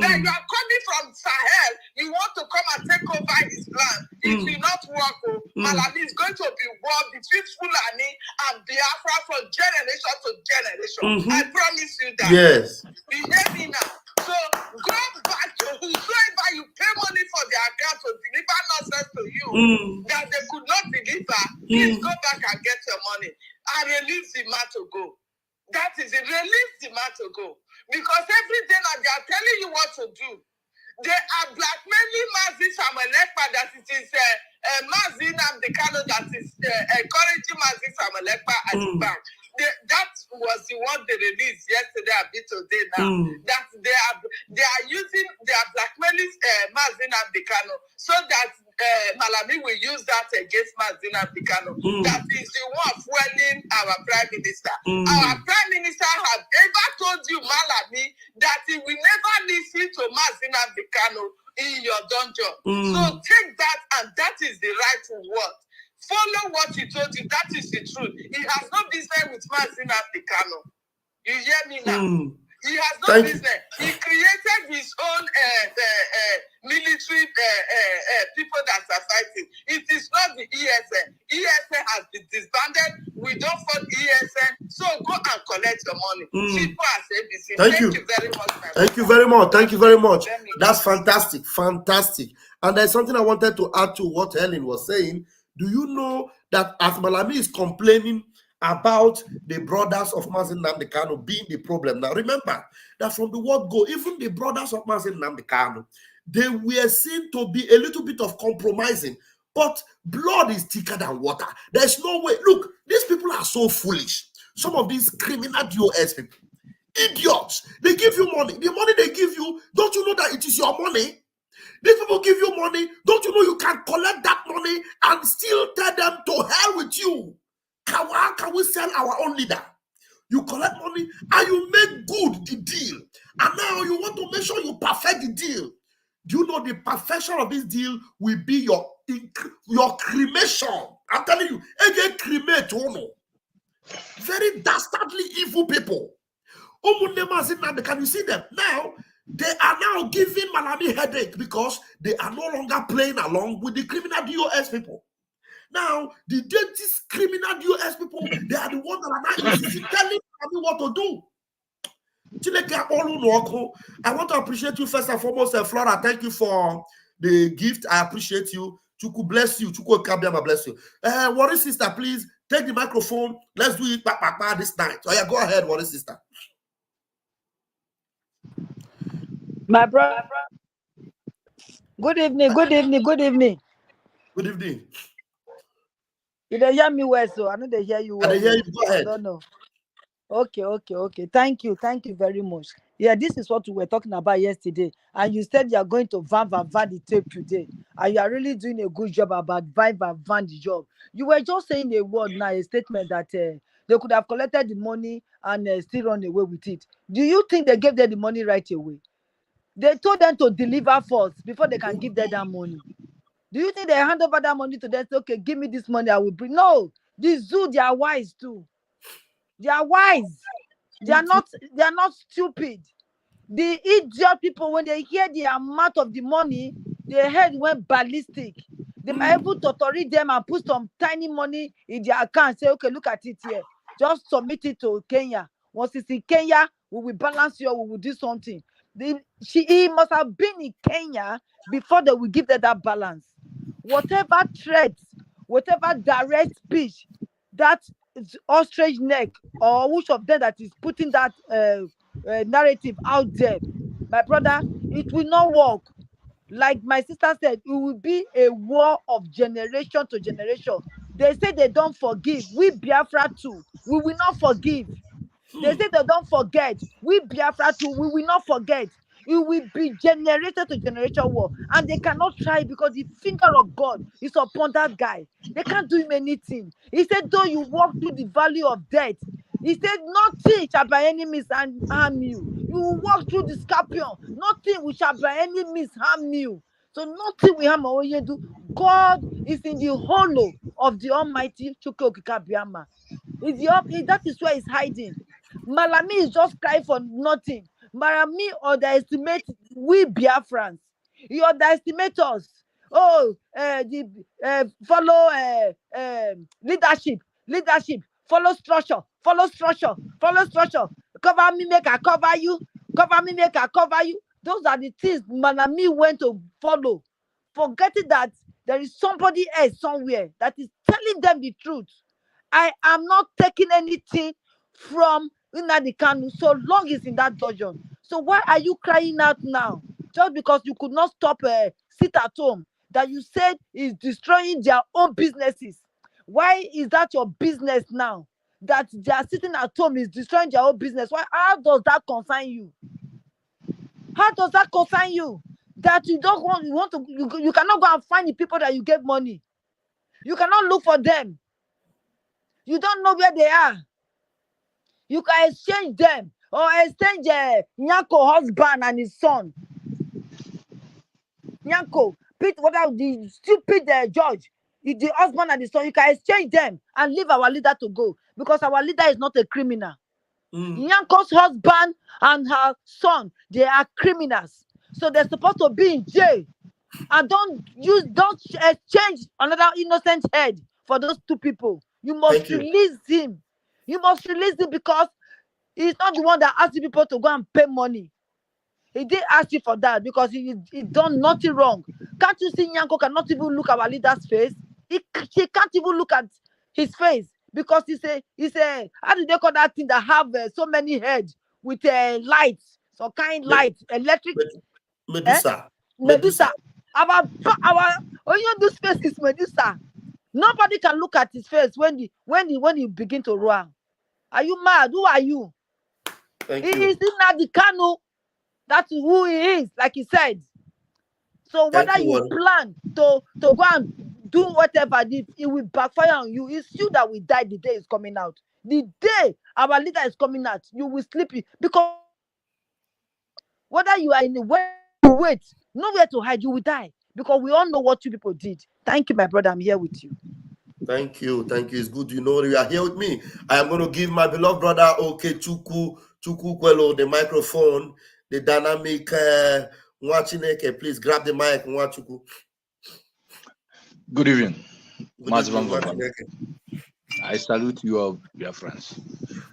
that you are coming from Sahel, you want to come and take over his land. It will not work. Malami is going to be war between Fulani and Biafra from generation to generation. I promise you that. Yes. You hear me now? So go back to whoever you pay money for their account to deliver nonsense to you that they could not deliver. Please go back and get your money and release the man to go. That is it. Release the man to go. Because every day now they are telling you what to do. They are blackmailing Mazi Samuel Ekpa that it is Mazi Namdekano that is encouraging Mazi Samuel Ekpa at the bank. That was the one they released yesterday a bit today now. That they are using, they are blackmailing Mazi Namdekano so that Malami will use that against Mazi Namdekano. That is the one fueling our Prime Minister. Our Prime Minister has ever told you, Malami, that he will never listen to Mazi Namdekano in your dungeon. So take that, and that is the right word. Follow what he told you. That is the truth. He has no business with Mazi Namdekano. You hear me now? He has no business. He created his own military people that are fighting. It is not the ESN. ESN has been disbanded. We don't fund ESN. So go and collect your money. Simple as ABC. Thank you very much. Thank you very much. Thank you very much. That's fantastic. Fantastic. And there's something I wanted to add to what Helen was saying. Do you know that as Malami is complaining about the brothers of Mazi Namdekano being the problem? Now remember that from the word go, even the brothers of Mazi Namdekano, they were seen to be a little bit of compromising, but blood is thicker than water. There's no way. Look, these people are so foolish. Some of these criminal DOS people, idiots. They give you money. The money they give you, don't you know that it is your money? These people give you money. Don't you know you can collect that money and still tell them to hell with you? How can we sell our own leader? You collect money and you make good the deal. And now you want to make sure you perfect the deal. Do you know the perfection of this deal will be your cremation? I'm telling you, again, cremate, very dastardly evil people. Can you see them now? They are now giving Malami headache because they are no longer playing along with the criminal DOS people. Now, these criminal DOS people, they are the ones that are now telling Malami what to do. I want to appreciate you first and foremost, Flora. Thank you for the gift. I appreciate you. Chuku bless you. Chuku Kabiama bless you. Warri sister, please take the microphone. Let's do it this night. Oh yeah, go ahead, Warri sister. My brother. Good evening. Good evening. Good evening. Good evening. You don't hear me well, so I know they hear you well. I hear you. Go ahead. I don't know. Okay. Thank you very much. Yeah, this is what we were talking about yesterday, and you said you are going to van the tape today, and you are really doing a good job about van the job. You were just saying a word now, a statement that they could have collected the money and still run away with it. Do you think they gave them the money right away? They told them to deliver first before they can give them that money. Do you think they hand over that money to them? Say, okay, give me this money, I will bring. No, the zoo, they are wise too. They are wise. They are not stupid. The idiot people, when they hear the amount of the money, their head went ballistic. They might able to tolerate them and put some tiny money in their account. Say, okay, look at it here. Just submit it to Kenya. Once it's in Kenya, we will balance you, we will do something. He must have been in Kenya before they will give them that balance. Whatever threats, whatever direct speech, that ostrich neck or which of them that is putting that narrative out there, my brother, it will not work. Like my sister said, it will be a war of generation to generation. They say they don't forgive. We Biafra too, we will not forgive. They say they don't forget. We Biafra too, we will not forget. It will be generation to generation war. And they cannot try because the finger of God is upon that guy. They can't do him anything. He said, though you walk through the valley of death, he said, nothing shall by any means harm you. You will walk through the scorpion. Nothing shall by any means harm you. So nothing will harm Oyedu. God is in the hollow of the Almighty Chukwuka Biama. That is where he's hiding. Malami is just crying for nothing. Malami underestimates we Biafrans. He underestimates us. Oh, follow leadership. Follow structure. Cover me, make I cover you. Cover me, make I cover you. Those are the things Malami went to follow, forgetting that there is somebody else somewhere that is telling them the truth. I am not taking anything from Nnamdi Kanu so long as in that dungeon. So why are you crying out now? Just because you could not stop sit at home that you said is destroying their own businesses. Why is that your business now? That they are sitting at home is destroying their own business. Why? How does that concern you? How does that concern you? That you don't want, you cannot go and find the people that you gave money. You cannot look for them. You don't know where they are. You can exchange them or exchange Nyako husband and his son. Nyako, the stupid judge, the husband and the son, you can exchange them and leave our leader to go because our leader is not a criminal. Nyanko's husband and her son, they are criminals. So they're supposed to be in jail. And don't exchange another innocent head for those two people. You must release him. You must release him because he's not the one that asked people to go and pay money. He did ask you for that because he done nothing wrong. Can't you see Nyanko cannot even look at our leader's face? She can't even look at his face because he say, how do they call that thing that have so many heads with lights, some kind light, electric? Medusa. Our Oyondu's face is Medusa. Nobody can look at his face when you begin to run. Are you mad? Who are you? He is Nnamdi Kanu. That's who he is, like he said. So whether you plan to go and do whatever, it will backfire on you. It's you that will die the day it's coming out. The day our leader is coming out, you will sleep because whether you are in the way, wait. Nowhere to hide. You will die because we all know what you people did. Thank you, my brother. I'm here with you. Thank you. Thank you. It's good you know you are here with me. I am going to give my beloved brother, Chuku Kwelo, the microphone, the dynamic Mwachineke. Please grab the mic, Mwachuku. Good evening. Good evening, I salute you all, dear friends.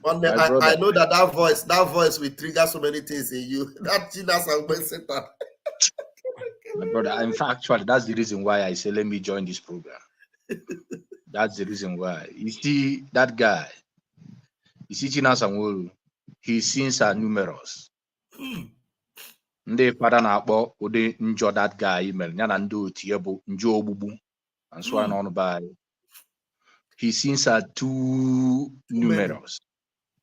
I know that voice will trigger so many things in you. That my brother, in fact, actually, that's the reason why I say let me join this program. That's the reason why. You see, that guy, you see Chinasanwolu, his sins are numerous. Ndị fada na-akpọ ụdị njọ that guy email ya na ndị otu ya bụ njọ ogbugbu and so on by his sins are too numerous.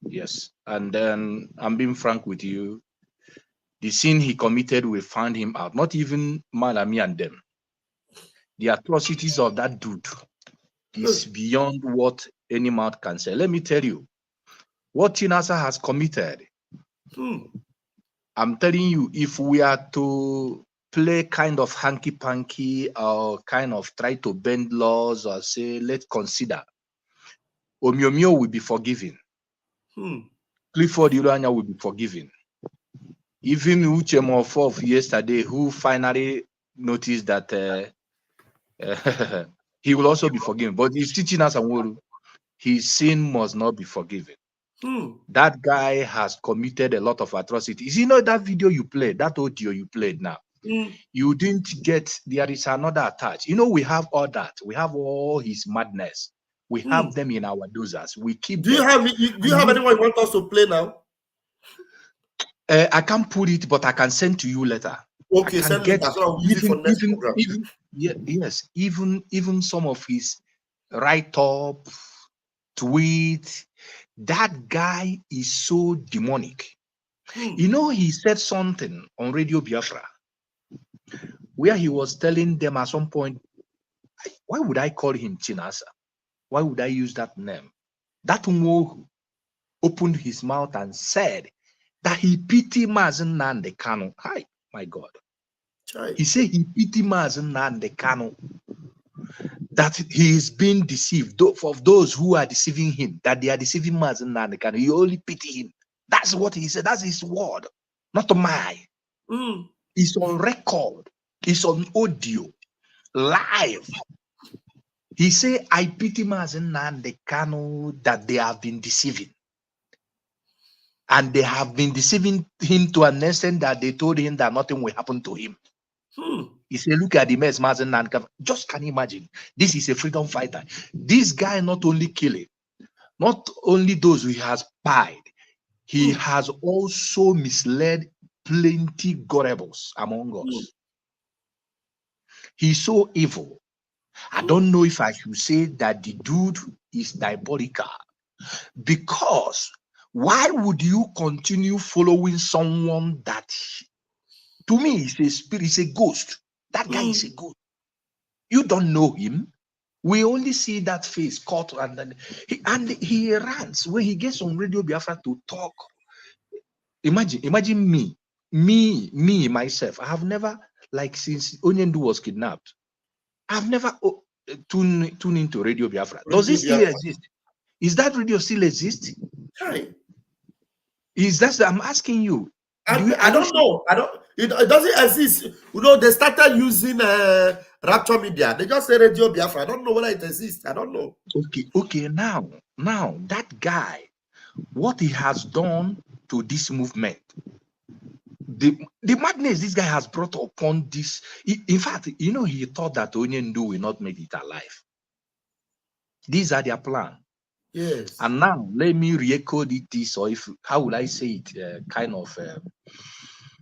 Yes, and then I'm being frank with you. The sin he committed will find him out. Not even Malami and them. The atrocities of that dude is beyond what any mouth can say. Let me tell you, what Chinasa has committed. I'm telling you, if we are to play kind of hanky-panky or kind of try to bend laws or say, let's consider, Omiomio will be forgiven. Clifford Urania will be forgiven. Even Uche Mofof yesterday, who finally noticed that he will also be forgiven. But he's teaching us his sin must not be forgiven. That guy has committed a lot of atrocities. You know that video you played, that audio you played now? You didn't get, there is another attached. You know, we have all that. We have all his madness. We have them in our dozers. We keep Do you have anyone you want us to play now? I can't put it, but I can send to you later. Okay, send it. That's what I'll use it for next program. Even some of his write-up, tweet, that guy is so demonic. You know, he said something on Radio Biafra where he was telling them at some point, why would I call him Chinasa? Why would I use that name? That Umohu opened his mouth and said that he pity Mazen Nande Kanu. Hi, my God. He said he pity Mazen Nande Kanu. That he is being deceived. Of those who are deceiving him, that they are deceiving Mazen Nande Kanu. He only pity him. That's what he said. That's his word. Not mine. It's on record. It's on audio. Live. He said, I pity Mazen Nande Kanu that they have been deceiving. And they have been deceiving him to an extent that they told him that nothing will happen to him. He said, look at the mess Mazen Nande Kanu. Just can you imagine? This is a freedom fighter. This guy not only killing, not only those who he has spied, he has also misled plenty gorables among us. He's so evil. I don't know if I should say that the dude is diabolical, because why would you continue following someone that, to me, is a spirit, is a ghost? That guy is a ghost. You don't know him. We only see that face cut, and then he runs when he gets on Radio Biafra to talk. Imagine me myself. I have never, like, since Onyendu was kidnapped, I've never tuned into Radio Biafra. Does it still exist? Is that radio still exist? Hi. Is that, I'm asking you. I don't know. It doesn't exist. You know, they started using Rapture Media. They just say Radio Biafra. I don't know whether it exists. I don't know. Okay. Now that guy, what he has done to this movement, the madness this guy has brought upon this. In fact, you know, he thought that Onyendu will not make it alive. These are their plan. Yes. And now let me re-echo this, or if, how would I say it?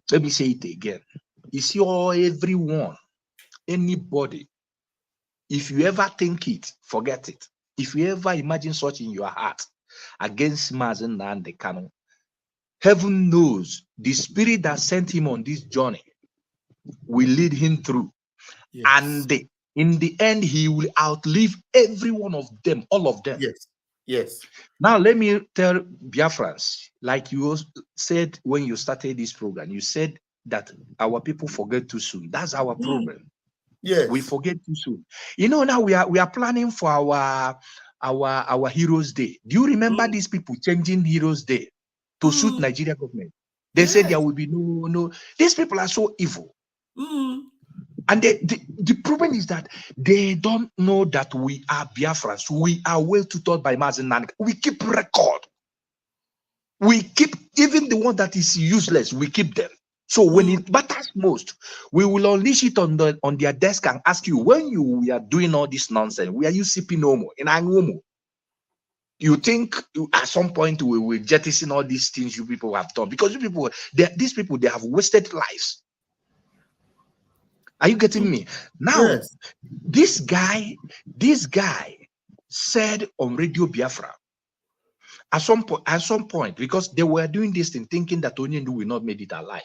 Let me say it again. You see, everyone, anybody, if you ever think it, forget it. If you ever imagine such in your heart against Mazen Nande Kanu, heaven knows the spirit that sent him on this journey will lead him through. Yes. And in the end, he will outlive every one of them, all of them. Yes. Now, let me tell Biafrans, like you said when you started this program, you said that our people forget too soon. That's our problem. Yes. We forget too soon. You know, now we are planning for our Heroes Day. Do you remember these people changing Heroes Day to suit Nigeria government? They said there will be no. These people are so evil. And the problem is that they don't know that we are Biafrans. We are well tutored by Mazen Nanik. We keep record. We keep, even the one that is useless, we keep them. So when it matters most, we will unleash it on their desk and ask you, when we are doing all this nonsense, where are you sipping Omo in Angomo? You think at some point we will jettison all these things you people have done? Because these people, they have wasted lives. Are you getting me? Now, yes. This guy said on Radio Biafra at some point, because they were doing this thing thinking that Onyendu will not make it alive.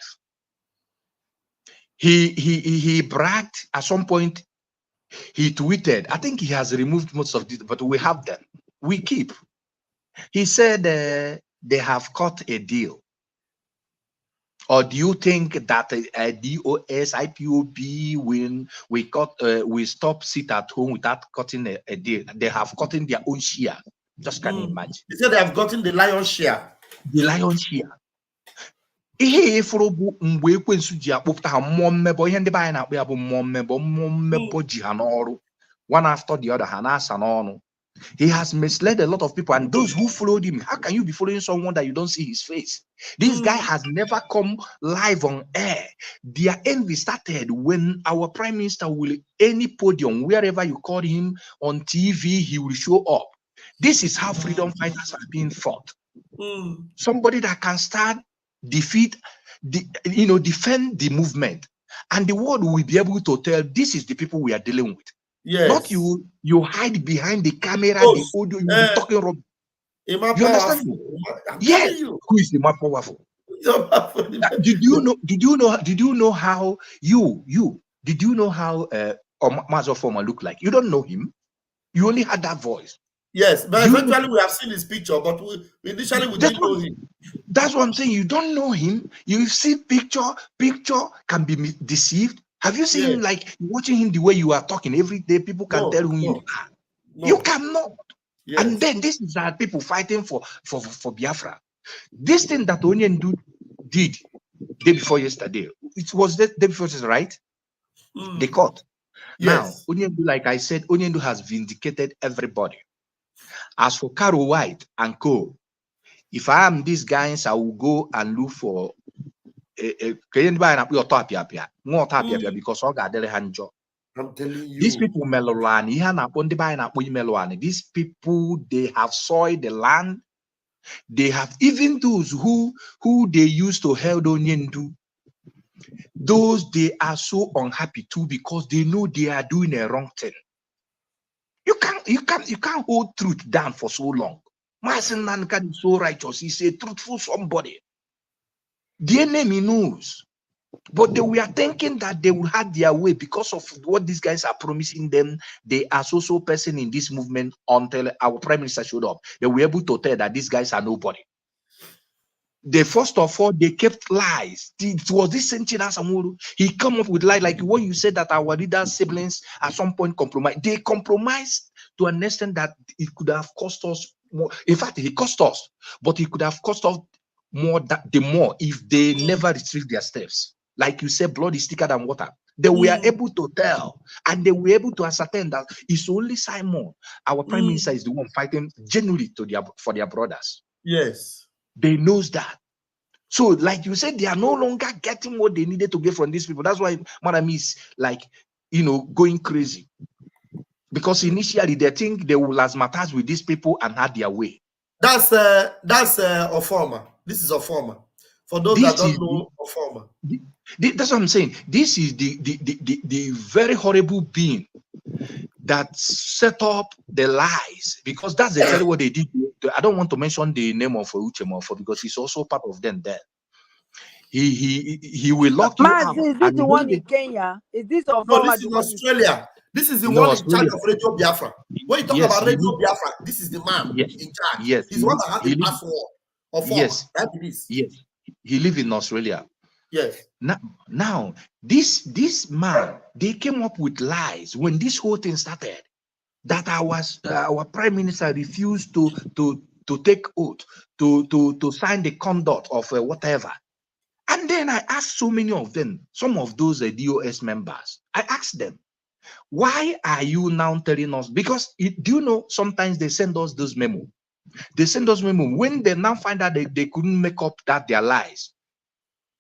He bragged at some point. He tweeted, I think he has removed most of this, but we have them. We keep. He said they have cut a deal. Or do you think that DOS, IPOB, when we stop sit at home without cutting a deal? They have gotten their own share. Just can you imagine? He said they have gotten the lion's share. The lion's share. Ihe frobu mgbe ekwensu ji akpọpụta ha mmụọ mmebo ihe ndị be anyị na-akpọ ya bụ mmụọ mmebo ji ha n'ọrụ one after the other ha na-asa n'ọnụ. He has misled a lot of people, and those who followed him. How can you be following someone that you don't see his face? This guy has never come live on air. Their envy started when our prime minister will any podium, wherever you call him on TV, he will show up. This is how freedom fighters are being fought. Somebody that can stand, defend the movement, and the world will be able to tell this is the people we are dealing with. Yes. Not you hide behind the camera, the audio, you be talking rubbish. You understand me? Yes. Who is the more powerful? Did you know how Mazo Former look like? You don't know him. You only had that voice. Yes, but eventually we have seen his picture, but initially we didn't know him. That's what I'm saying. You don't know him. You see picture can be deceived. Have you seen him, like watching him the way you are talking every day? People can tell who you are. You cannot. Yes. And then this is that people fighting for Biafra. This thing that Onyendu did day before yesterday, it was the day before yesterday, right? They caught. Yes. Now, Onyendu, like I said, Onyendu has vindicated everybody. As for Caro White and co, if I am these guys, I will go and look for because I'm telling you, these people these people, they have soiled the land. They have, even those who they used to hold Onyendu, those they are so unhappy too, because they know they are doing a wrong thing. You can't hold truth down for so long. Mazen Nankan is so righteous. He's a truthful somebody. The enemy knows. But they were thinking that they will have their way because of what these guys are promising them. They are so person in this movement until our prime minister showed up. They were able to tell that these guys are nobody. They first of all, they kept lies. It was this Senchina Samuru. He come up with lies like when you said that our leaders' siblings at some point compromised. They compromised to an extent that it could have cost us more. In fact, it cost us, but it could have cost us more if they never retrieved their steps. Like you said, blood is thicker than water. They were able to tell, and they were able to ascertain that it's only Simon, our prime minister, is the one fighting genuinely for their brothers. Yes. They knows that. So, like you said, they are no longer getting what they needed to get from these people. That's why Madam is like, going crazy. Because initially they think they will asthmatize with these people and have their way. That's a former. This is a former. For those that don't know a former. That's what I'm saying. This is the very horrible being that set up the lies, because that's exactly what they did. I don't want to mention the name of Uchemofo because he's also part of them there. He will lock you up. Is this the one in Kenya? Is this no, this is in Australia. This is the one in charge of Radio Biafra. When you talk about Radio Biafra, this is the man in charge. Yes, he's one that has the password. Yes, he lives in Australia. Yes. Now this man, they came up with lies when this whole thing started, that our prime minister refused to take oath, to sign the conduct of whatever. And then I asked so many of them, some of those DOS members, I asked them, why are you now telling us? Because do you know, sometimes they send us those memo. They send us memo when they now find out they couldn't make up that their lies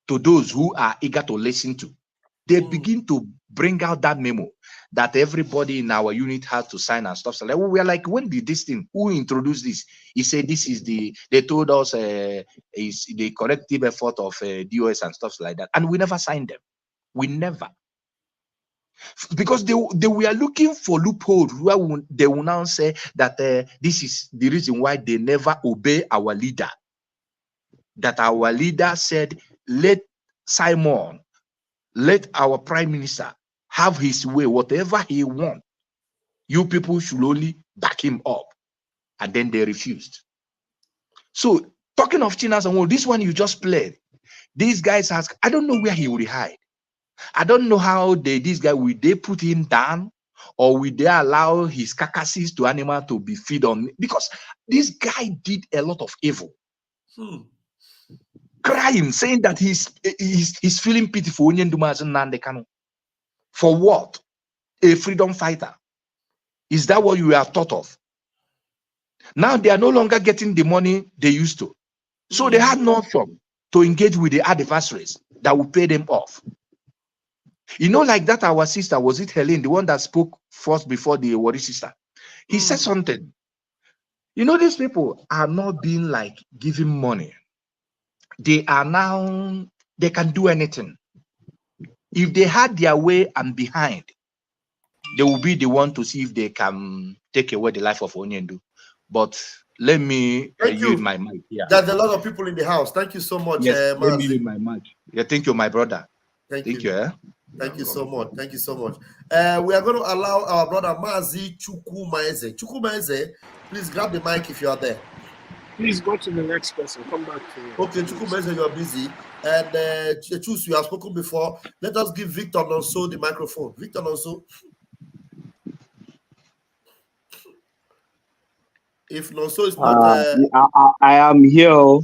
to those who are eager to listen to. They begin to bring out that memo that everybody in our unit has to sign and stuff. So like, we are like, when did this thing? Who introduced this? He said this is they told us is the corrective effort of DOS and stuff like that. And we never signed them. We never. Because they were looking for loopholes where they will now say that this is the reason why they never obey our leader. That our leader said, let Simon, let our prime minister have his way, whatever he wants. You people should only back him up. And then they refused. So, talking of Chinas and this one you just played, these guys ask, I don't know where he will hide. I don't know how this guy, will they put him down, or will they allow his carcasses to animal to be fed on? Because this guy did a lot of evil. Crying, saying that he's feeling pity for for what? A freedom fighter. Is that what you are thought of? Now they are no longer getting the money they used to. So they had no option to engage with the adversaries that will pay them off. You know, like that, our sister, was it Helen, the one that spoke first before the Wari sister? He said something. You know, these people are not being like giving money. They are now, they can do anything. If they had their way and behind, they will be the one to see if they can take away the life of Onyendu. But let me use my mic here. There's a lot of people in the house. Thank you so much. Yes, let me use my mic. Yeah, thank you, my brother. Thank you. Thank you so much. Thank you so much. We are going to allow our brother Mazi Chukwumaeze. Chukwumaeze, please grab the mic if you are there. Please go to the next person. Come back to you. Okay, Chukwumaeze, you are busy. And Chus, you have spoken before. Let us give Victor Nonso the microphone. Victor Nonso. If Nonso is not... I am here.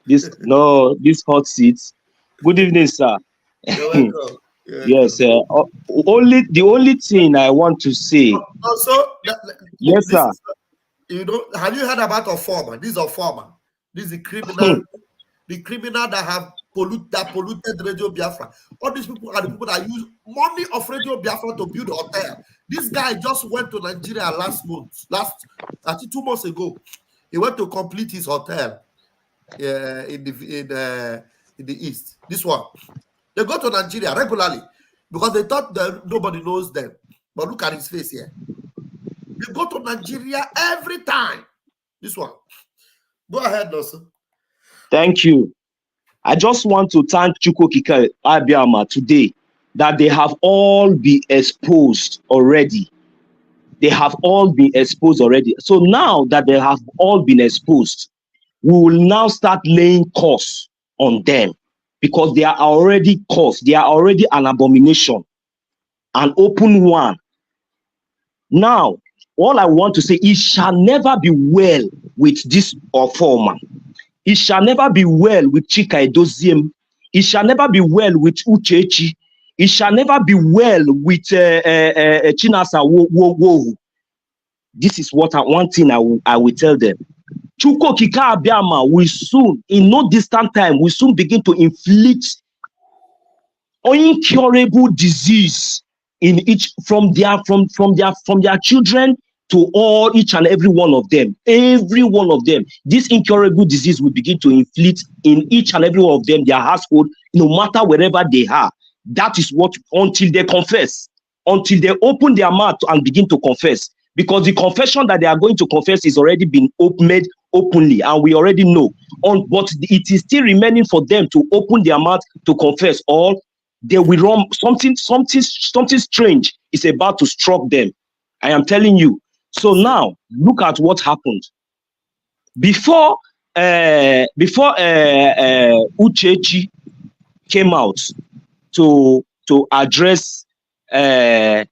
This hot seat. Good evening, sir. You're welcome. Yes, the only thing I want to say. Also, yes, sir. Have you heard about a farmer? This is a farmer. This is the criminal. The criminal that have polluted Radio Biafra. All these people are the people that use money of Radio Biafra to build a hotel. This guy just went to Nigeria I think 2 months ago. He went to complete his hotel in the east. This one. They go to Nigeria regularly because they thought that nobody knows them. But look at his face here. They go to Nigeria every time. This one. Go ahead, Nelson. Thank you. I just want to thank Chukwukika Abiama today that they have all been exposed already. They have all been exposed already. So now that they have all been exposed, we will now start laying curse on them because they are already cursed. They are already an abomination, an open one. Now, all I want to say, it shall never be well with this former. It shall never be well with Chika Edoziem. It shall never be well with Uchechi. It shall never be well with Chinasa Wowu. This is what one thing I will tell them. Chuko Kika Abiama will soon, in no distant time, will soon begin to inflict incurable disease in from their children to each and every one of them. Every one of them. This incurable disease will begin to inflict in each and every one of them, their household, no matter wherever they are. That is what, until they confess, until they open their mouth and begin to confess. Because the confession that they are going to confess is already been made openly, and we already know. But it is still remaining for them to open their mouth to confess, or they will run something strange is about to struck them. I am telling you. So now look at what happened. Before Uchechi came out to address the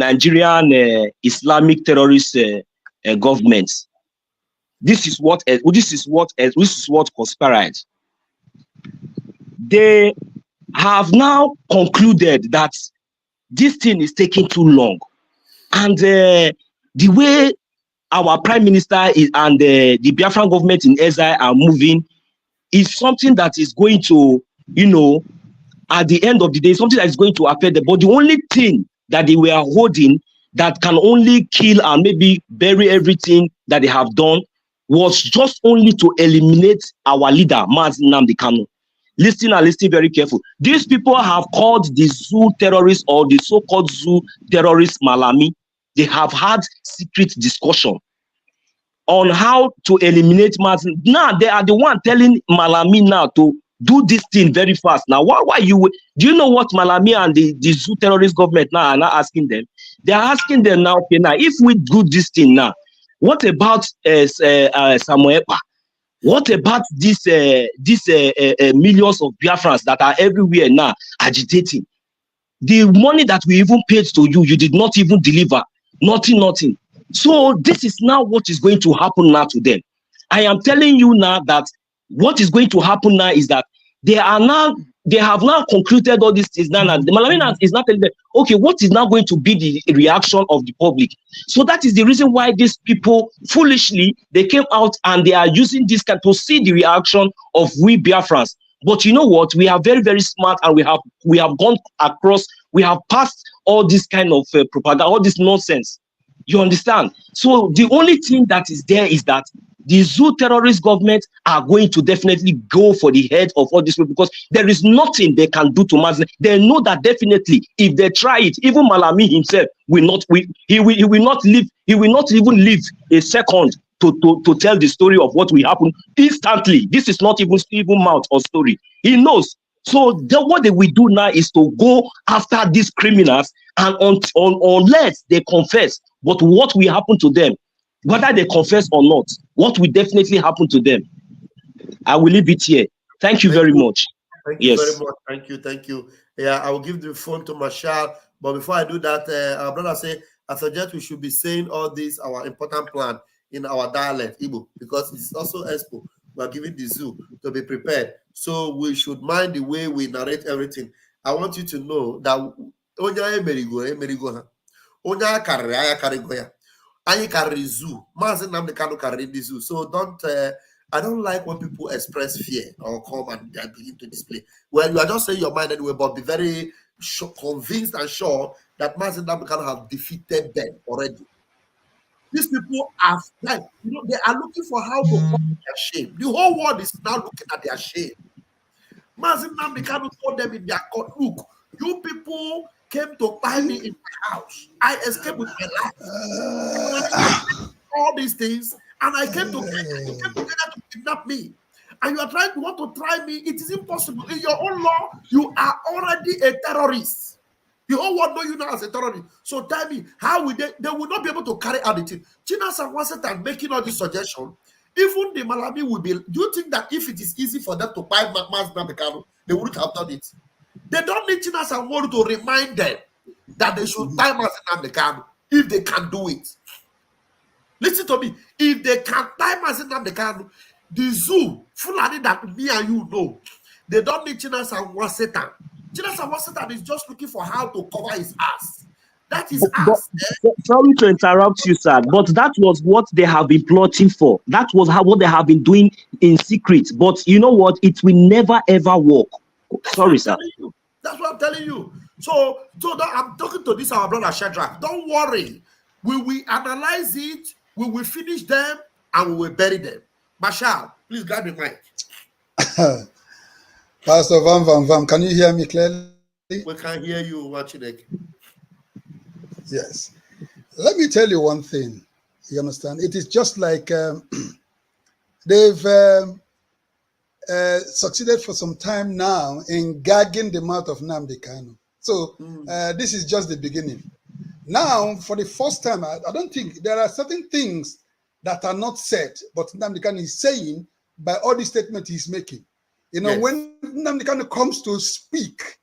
Nigerian Islamic terrorist government. This is what conspired. They have now concluded that this thing is taking too long, and the way our prime minister and the Biafran government in exile are moving is something that is going to, at the end of the day, something that is going to affect them. But the only thing that they were holding that can only kill and maybe bury everything that they have done was just only to eliminate our leader, Mazi Nnamdi Kanu. Listen very careful. These people have called the zoo terrorists or the so-called zoo terrorist Malami. They have had secret discussion on how to eliminate Mazi. Now they are the one telling Malami now to do this thing very fast. Now, why do you know what Malami and the zoo terrorist government now are now asking them? They are asking them now, okay, now if we do this thing now, what about Samuel Epa? What about these millions of Biafrans that are everywhere now agitating? The money that we even paid to you, you did not even deliver. Nothing. So this is now what is going to happen now to them. I am telling you now that what is going to happen now is that they have now concluded all these things now. The Malami is not telling them, okay, what is now going to be the reaction of the public? So that is the reason why these people foolishly they came out and they are using this kind to see the reaction of we Biafrans. But you know what? We are very, very smart, and we have gone across. We have passed all this kind of propaganda, all this nonsense. You understand? So the only thing that is there is that the zoo terrorist government are going to definitely go for the head of all these people, because there is nothing they can do to Mazi. They know that definitely if they try it, even Malami himself will not even live a second to tell the story of what will happen instantly. This is not even mouth or story. He knows. So what they will do now is to go after these criminals, and unless they confess, but what will happen to them, whether they confess or not, what will definitely happen to them. I will leave it here. Thank you very much. Thank you very much. Thank you. Yeah, I will give the phone to Marshall. But before I do that, our brother say, I suggest we should be saying all this, our important plan, in our dialect, Igbo, because it's also Expo. We are giving the zoo to be prepared. So we should mind the way we narrate everything. I want you to know that Onya Merigo, Onya Karigoya. I carry zoo. Mazi Nnamdi Kanu carry the zoo. So I don't like when people express fear or come and begin to display. Well, you are just saying your mind anyway, but be very convinced and sure that Mazi Nnamdi Kanu have defeated them already. These people are like, they are looking for how to cover their shame. The whole world is now looking at their shame. Mazi Nnamdi Kanu told them in their court, look, you people came to find me in my house. I escaped with my life. All these things, and I came together to kidnap me. And you are want to try me. It is impossible. In your own law, you are already a terrorist. The whole world know you now as a terrorist. So tell me, how will they will not be able to carry out the thing. China and making all this suggestion. Even the Malami will be. Do you think that if it is easy for them to buy Mazi Nnamdi Kanu, they wouldn't have done it? They don't need China to remind them that they should tie Mazi Nnamdi Kanu if they can do it. Listen to me. If they can tie Mazi Nnamdi Kanu, the zoo, Fulani that me and you know, they don't need China Satan. China Satan is just looking for how to cover his ass. That is us. Sorry to interrupt you, sir, but that was what they have been plotting for. That was what they have been doing in secret. But you know what? It will never ever work. Sorry, sir. That's what I'm telling you. So I'm talking to this our brother Shadrach. Don't worry. We will analyze it. We will finish them and we will bury them. Marshall, please grab the mic. Pastor Vam, can you hear me clearly? We can hear you, Wachidek. Yes. Let me tell you one thing. You understand? It is just like they've succeeded for some time now in gagging the mouth of Nnamdi Kanu. So this is just the beginning. Now, for the first time, I don't think there are certain things that are not said, but Nnamdi Kanu is saying by all the statements he's making. You know, when Nnamdi Kanu comes to speak,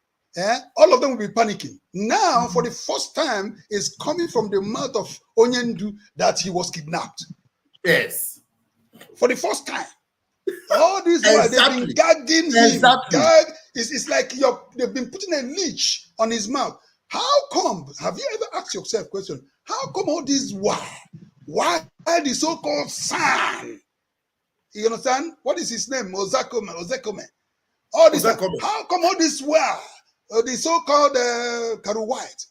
all of them will be panicking. Now, for the first time, it's coming from the mouth of Onyendu that he was kidnapped. Yes. For the first time. All this while they've been gagging him. It's like they've been putting a leash on his mouth. How come? Have you ever asked yourself a question? How come all this why the so-called son? You understand? What is his name? Ozekome. All this. How come all this the so-called Karu White?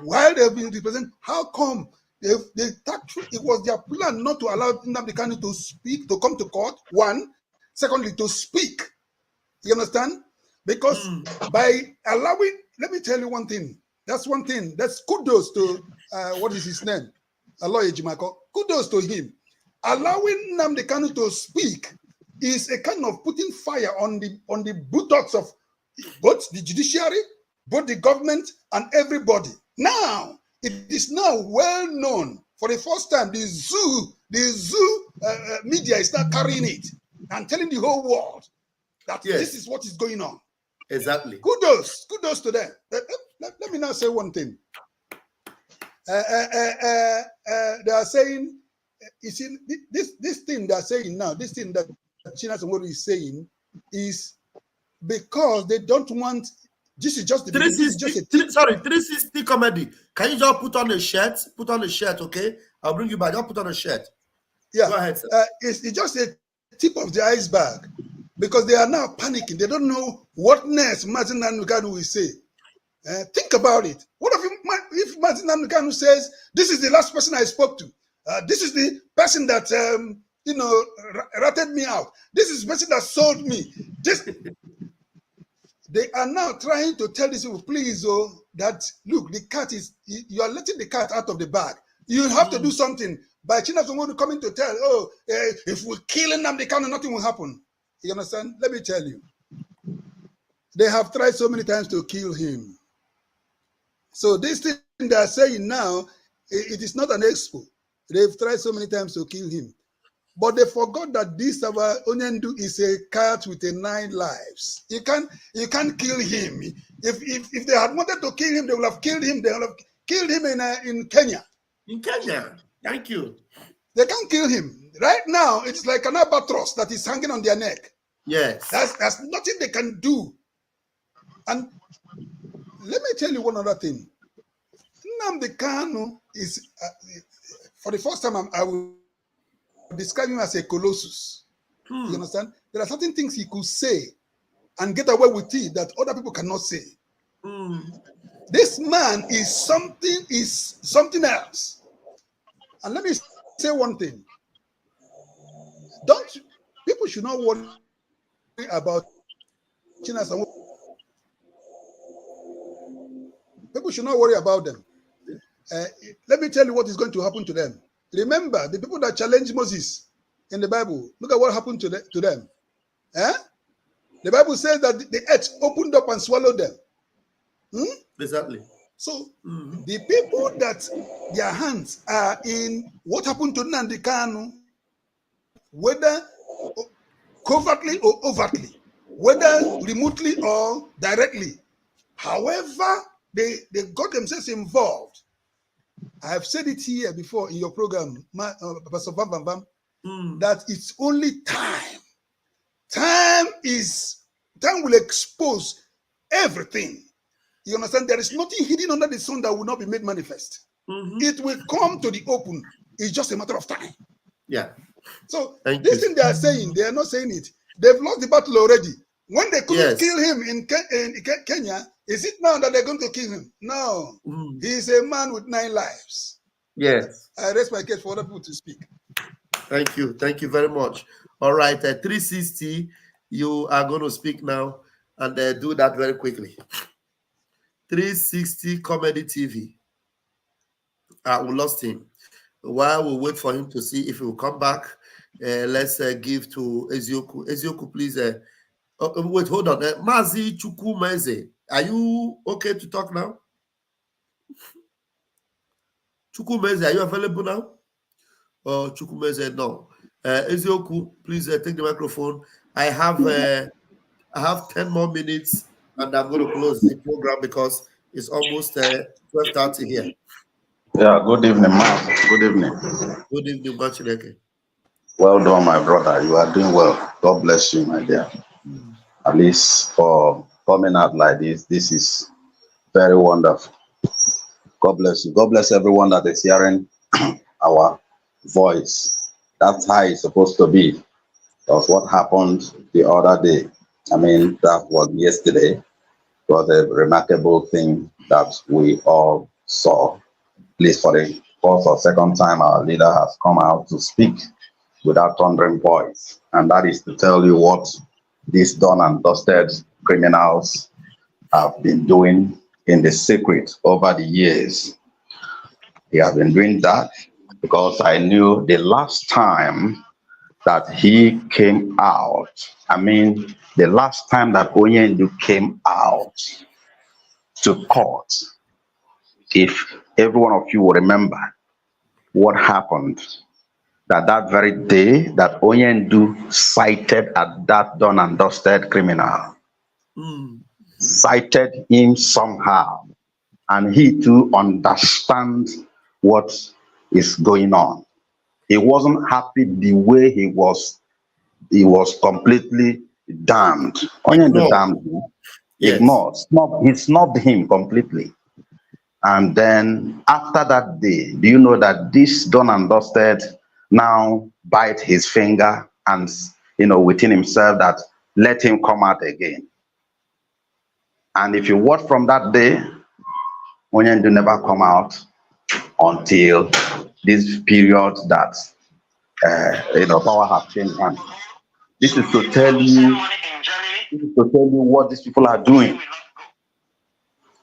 While they've been represented, how come it was their plan not to allow Nnamdi Kanu to speak, to come to court? One. Secondly, to speak. You understand? Because by allowing, let me tell you one thing. That's one thing. That's kudos to, what is his name? Aloy Ejimako. Kudos to him. Allowing Nnamdi Kanu to speak is a kind of putting fire on the buttocks of both the judiciary, both the government, and everybody. Now, it is now well known. For the first time, the zoo media is now carrying it and telling the whole world that this is what is going on. Exactly. Kudos to them. Let me now say one thing. They are saying, you see, this thing they are saying now, this thing that Chinasa Mori is saying is because they don't want. This is just the 360 comedy. Can you just put on a shirt? Put on a shirt, okay? I'll bring you back. Just put on a shirt. Yeah. Go ahead, sir. It's just a tip of the iceberg because they are now panicking. They don't know what next Martin Nnamdi will say. Think about it. What if Martin Nnamdi Kanu says, "This is the last person I spoke to. This is the person that ratted me out. This is the person that sold me." They are now trying to tell these people, please, that look, the cat is, you are letting the cat out of the bag. You have to do something. By Chinasa coming to tell, if we kill Nnamdi Kanu, nothing will happen. You understand? Let me tell you. They have tried so many times to kill him. So this thing they are saying now, it is not an expo. They've tried so many times to kill him. But they forgot that this our Onyendu is a cat with 9 lives. You can't kill him. If they had wanted to kill him, they would have killed him. They would have killed him in Kenya. In Kenya. Thank you. They can't kill him. Right now, it's like an albatross that is hanging on their neck. Yes. There's nothing they can do. And let me tell you one other thing. Nnamdi Kanu is, for the first time, I will describe him as a colossus. You understand? There are certain things he could say and get away with it that other people cannot say. This man is something else. And let me say one thing. People should not worry about Chinasa. People should not worry about them. Let me tell you what is going to happen to them. Remember, the people that challenged Moses in the Bible, look at what happened to them. The Bible says that the earth opened up and swallowed them. Exactly. So, the people that their hands are in what happened to Nnamdi Kanu, whether covertly or overtly, whether remotely or directly, however they got themselves involved. I have said it here before in your program, Pastor Bam Bam Bam, that it's only time. Time will expose everything. You understand? There is nothing hidden under the sun that will not be made manifest. It will come to the open. It's just a matter of time. Yeah. So this thing they are saying, they are not saying it. They've lost the battle already. When they couldn't kill him in Kenya, is it now that they're going to kill him? No. He's a man with 9 lives. Yes. I raise my case for other people to speak. Thank you. Thank you very much. All right. 360, you are going to speak now and do that very quickly. 360 Comedy TV. We lost him. While we wait for him to see if he will come back, let's give to Ezioku. Ezioku, please. Wait, hold on. Mazi Chukwumeze, are you okay to talk now? Chukwumeze, are you available now? Oh, Chukwumeze, no. Ezioku, please take the microphone. I have I have 10 more minutes, and I'm going to close the program because it's almost 12:30 here. Yeah, good evening, ma'am. Good evening. Good evening, Machineke. Well done, my brother. You are doing well. God bless you, my dear. At least for coming out like this, this is very wonderful. God bless you. God bless everyone that is hearing our voice. That's how it's supposed to be. That's what happened the other day. I mean, that was yesterday. It was a remarkable thing that we all saw. At least for the first or second time, our leader has come out to speak without thundering voice. And that is to tell you what these done and dusted criminals have been doing in the secret over the years. They have been doing that because I knew the last time that he came out, I mean, the last time that Onyendu came out to court, if every one of you will remember what happened, that very day that Onyendu cited at that done and dusted criminal, cited him somehow, and he too understands what is going on. He wasn't happy the way he was completely damned. Onyendu damned him. Ignored. He snubbed him completely. And then after that day, do you know that this done and dusted now bite his finger and, within himself that let him come out again. And if you watch from that day, Onyendu never come out until this period that, power has changed hands. This is to tell you what these people are doing.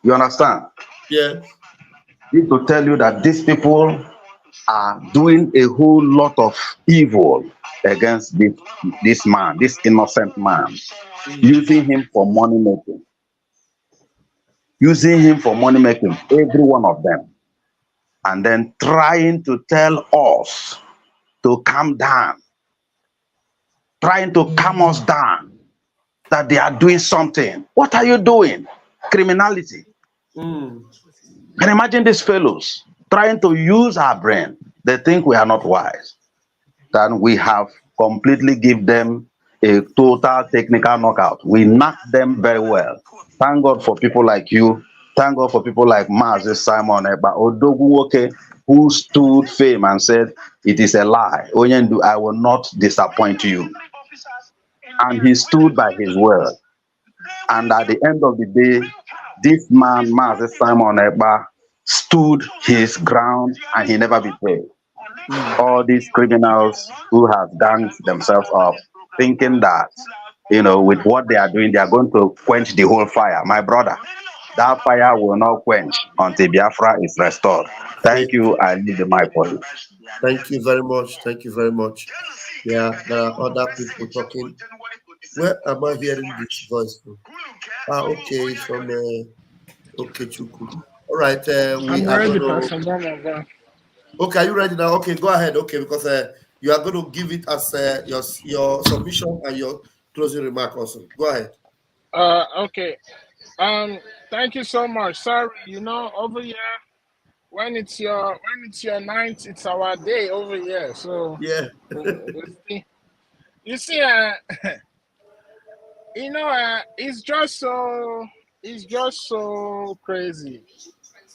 You understand? Yeah. This is to tell you that these people are doing a whole lot of evil against this man, this innocent man, using him for money making. Using him for money making, every one of them. And then trying to tell us to calm down. Trying to calm us down. That they are doing something. What are you doing? Criminality. And imagine these fellows trying to use our brain. They think we are not wise. Then we have completely give them a total technical knockout. We knock them very well. Thank God for people like you. Thank God for people like Mazi Simon Eba Odogunwoke, who stood firm and said, it is a lie. Onyendu, I will not disappoint you. And he stood by his word. And at the end of the day, this man, Mazi Simon Eba, stood his ground and he never betrayed. All these criminals who have danced themselves up, thinking that, with what they are doing, they are going to quench the whole fire. My brother, that fire will not quench until Biafra is restored. Thank you. I leave the mic for you. Thank you very much. Thank you very much. Yeah, there are other people talking. Where am I hearing this voice from? Okay, from okay, Chuku. All right, we are going to. Okay, are you ready now? Okay, go ahead. Okay, because you are going to give it as your submission and your closing remark also. Go ahead. Okay. Thank you so much. Sorry, over here when it's your night, it's our day over here. So yeah. You see, it's just so crazy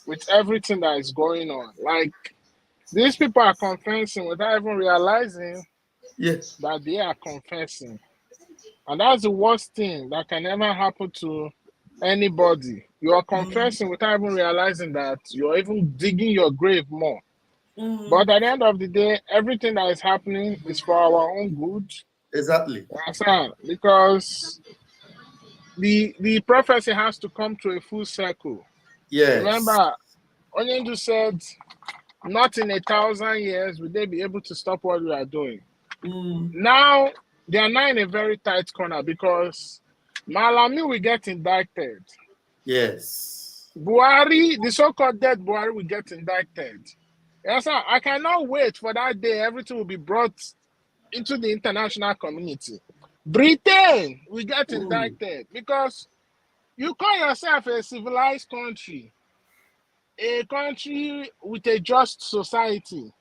with everything that is going on. Like, these people are confessing without even realizing that they are confessing. And that's the worst thing that can ever happen to anybody. You are confessing without even realizing that you're even digging your grave more. But at the end of the day, everything that is happening is for our own good. Exactly. Because the prophecy has to come to a full circle. Yes. Remember, Onyendu said, not in 1,000 years will they be able to stop what we are doing. Now, they are now in a very tight corner because Malami will get indicted. Yes. Buhari, the so-called dead Buhari, will get indicted. Yes, sir. I cannot wait for that day everything will be brought into the international community. Britain will get indicted because you call yourself a civilized country, a country with a just society.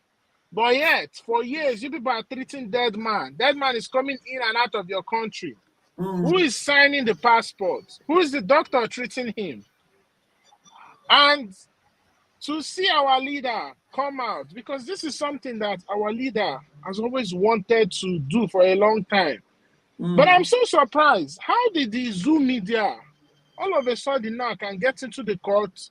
But yet, for years, you people are treating dead man. Dead man is coming in and out of your country. Who is signing the passport? Who is the doctor treating him? And to see our leader come out, because this is something that our leader has always wanted to do for a long time. But I'm so surprised. How did the Zoo media all of a sudden now can get into the court,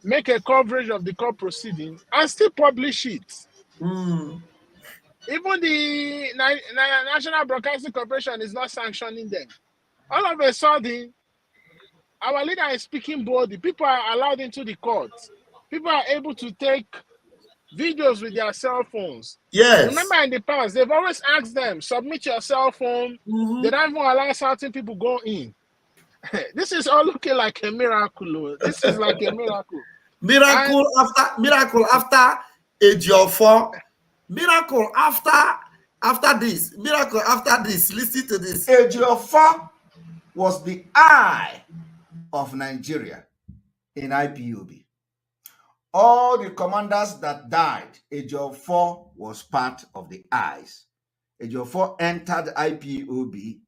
make a coverage of the court proceeding, and still publish it? Even the National Broadcasting Corporation is not sanctioning them. All of a sudden, our leader is speaking boldly. People are allowed into the court. People are able to take videos with their cell phones. Yes. Remember in the past, they've always asked them, submit your cell phone. They don't even allow certain people go in. This is all looking like a miracle. This is like a miracle. Miracle after age of 4. Miracle after this. Miracle after this. Listen to this. Age of 4 was the eye of Nigeria in IPOB. All the commanders that died, Age of 4 was part of the eyes. Age of 4 entered IPOB,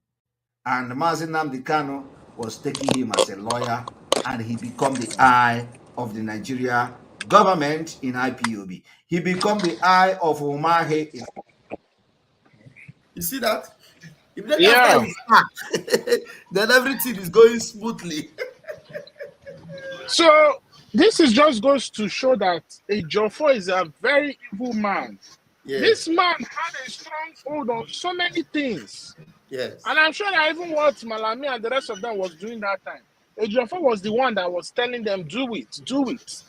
and Mazi Nnamdi Kanu was taking him as a lawyer, and he became the eye of the Nigeria government in IPOB. He became the eye of Umahi. You see that? If they after his back, then everything is going smoothly. So this is just goes to show that Ejiofor is a very evil man. Yes. This man had a strong hold on so many things. Yes. And I'm sure that even what Malami and the rest of them was doing that time, Ejiofor was the one that was telling them, do it.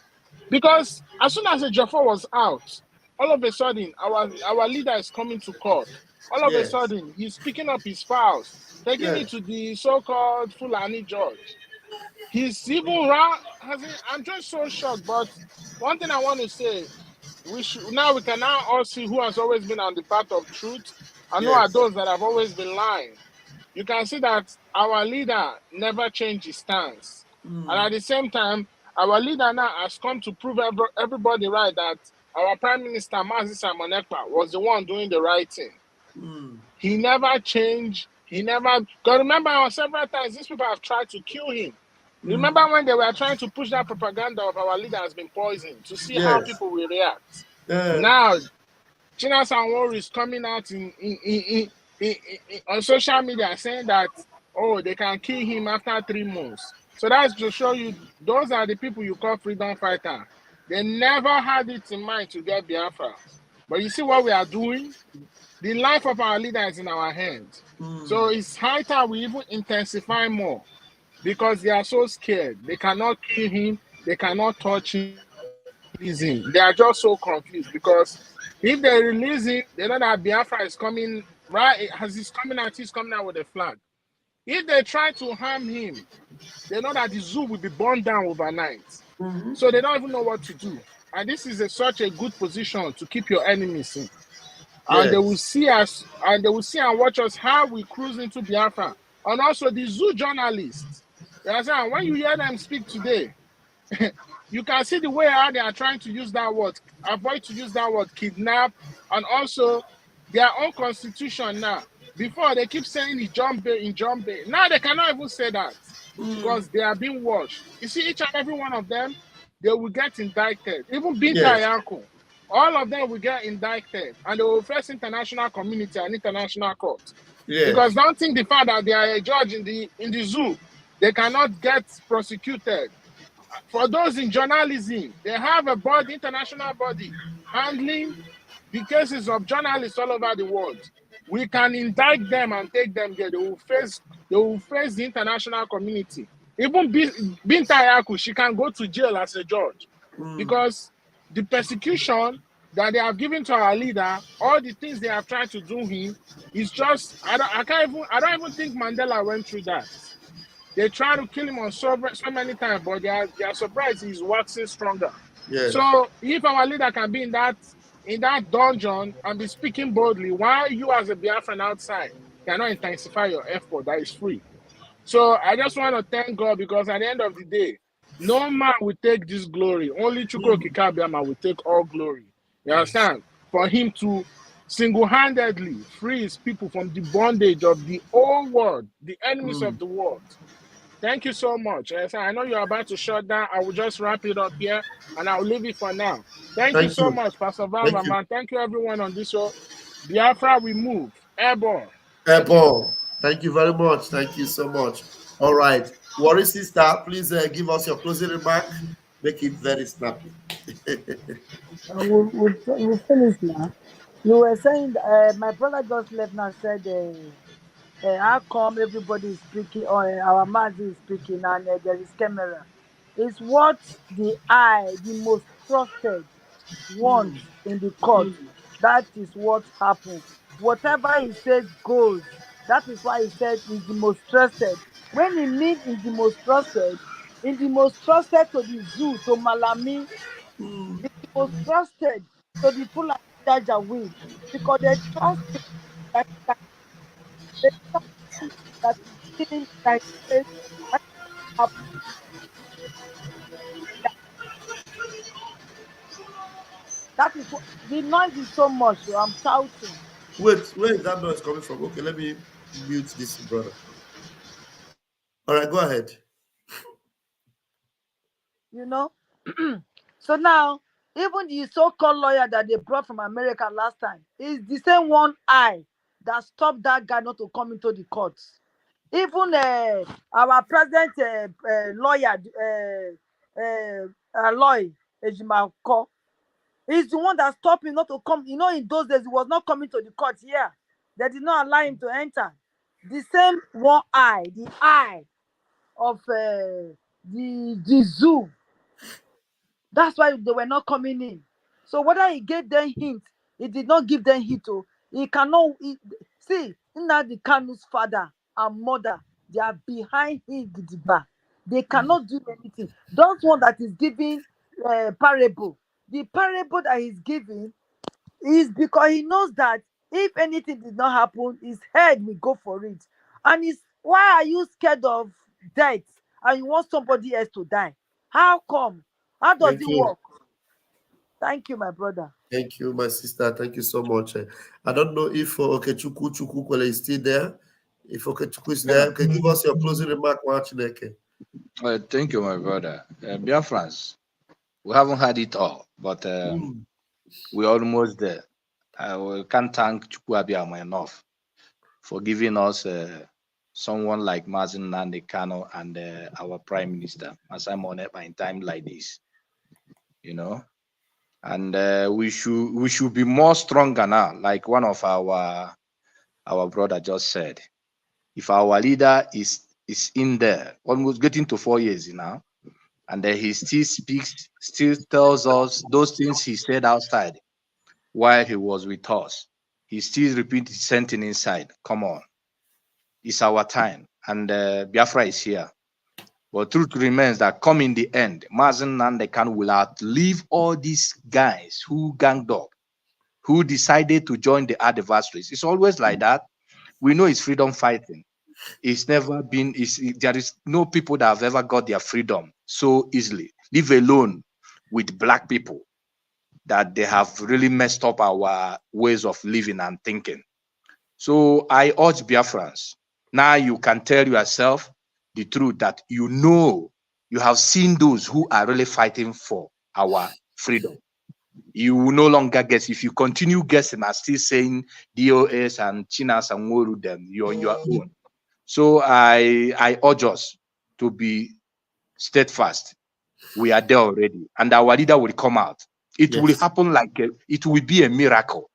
Because as soon as Ejiofor was out, all of a sudden, our leader is coming to court. All of a sudden, he's picking up his files, taking it to the so-called Fulani judge. He's even around. I'm just so shocked. But one thing I want to say, we can now all see who has always been on the path of truth and who are those that have always been lying. You can see that our leader never changed his stance. And at the same time, our leader now has come to prove everybody right that our Prime Minister, Mazi Simon Ekpa, was the one doing the right thing. He never changed. He never... Because remember, several times, these people have tried to kill him. Remember when they were trying to push that propaganda of our leader has been poisoned to see how people will react. Now, China Sanwo is coming out on social media saying that, oh, they can kill him after 3 months. So that's to show you, those are the people you call freedom fighter. They never had it in mind to get Biafra. But you see what we are doing? The life of our leader is in our hands. So it's high time we even intensify more. Because they are so scared. They cannot kill him. They cannot touch him. They are just so confused. Because if they release him, they know that Biafra is coming, right? As he's coming out with a flag. If they try to harm him, they know that the zoo will be burned down overnight. So they don't even know what to do. And this is such a good position to keep your enemies in. And they will see us, and they will see and watch us how we cruise into Biafra. And also the zoo journalists. When you hear them speak today, you can see the way how they are trying to use that word, avoid to use that word, kidnap, and also their own constitution now. Before they keep saying in Jumbe. Now they cannot even say that because they are being watched. You see, each and every one of them, they will get indicted. Even Binta Yanko, all of them will get indicted, and they will face international community and international court. Because don't think the fact that they are a judge in the zoo, they cannot get prosecuted. For those in journalism, they have a body, international body, handling the cases of journalists all over the world. We can indict them and take them there. They will face the international community. Even Binta Yaku, she can go to jail as a judge. Because the persecution that they have given to our leader, all the things they have tried to do him, is just I don't even think Mandela went through that. They try to kill him on so many times, but they are surprised he's waxing stronger. So if our leader can be in that dungeon and be speaking boldly, why you as a Biafran outside? cannot intensify your effort. That is free. So I just want to thank God, because at the end of the day, no man will take this glory. Only Chukwu Kikabiama will take all glory. You understand? For him to single-handedly free his people from the bondage of the whole world, the enemies of the world. Thank you so much. I know you're about to shut down. I will just wrap it up here, and I'll leave it for now. Thank you so much, Pastor Van Van. Thank you, everyone on this show. Biafra, we move. Airborne. Airborne. Thank you very much. Thank you so much. All right. Worry sister, please give us your closing remark. Make it very snappy. We'll finish now. You were saying, my brother just left now, said, how come everybody is speaking, or our mouth is speaking, and there is camera? It's what the most trusted wants in the court. That is what happened. Whatever he says goes. That is why he said he's the most trusted. When he means he's the most trusted to the zoo, to Malami, the most trusted to the Fulani Janjaweed, because they trust him that they trust him that is killing like this. That is what the noise is so much, so I'm shouting. Wait, where is that noise coming from? Okay, let me mute this, brother. All right, go ahead. You know, so now even the so-called lawyer that they brought from America last time is the same one eye that stopped that guy not to come into the courts. Even our president lawyer, Aloy Ejimako, is the one that stopped him not to come. You know, in those days, he was not coming to the court here. They did not allow him to enter. The same one eye, the eye of the zoo. That's why they were not coming in. So whether he gave them hint, he did not give them hint. He cannot see Nnamdi Kanu's father and mother, they are behind him. They cannot do anything. Those one that is giving parable, the parable that he's giving is because he knows that if anything did not happen, his head will go for it. And it's why are you scared of death and you want somebody else to die? How come? How does it work? Thank you, my brother. Thank you, my sister. Thank you so much. I don't know if Okechukwu is still there. If Okechukwu is there, can give us your closing remark, Chineke. Thank you, my brother. Biafrans, we haven't had it all, but we're almost there. We can't thank Chukwu Abiyama enough for giving us someone like Mazen Nnamdi Kanu and our Prime Minister, Simon Ekpa, in time like this. You know, and we should be more stronger now, like one of our brother just said. If our leader is in there, almost getting to 4 years now, and he still speaks, still tells us those things he said outside while he was with us, he still repeats the same thing inside. Come on, it's our time, and Biafra is here. But truth remains that come in the end, Mazen Nnamdi Kanu will outlive all these guys who ganged up, who decided to join the adversaries. It's always like that. We know it's freedom fighting. It's never been, there is no people that have ever got their freedom so easily, leave alone with black people, that they have really messed up our ways of living and thinking. So I urge Biafrans, now you can tell yourself the truth, that you know, you have seen those who are really fighting for our freedom. You will no longer guess. If you continue guessing and still saying DOS and Chinas and Woru, them, you're on your own. So I urge us to be steadfast. We are there already, and our leader will come out. It will happen like it will be a miracle.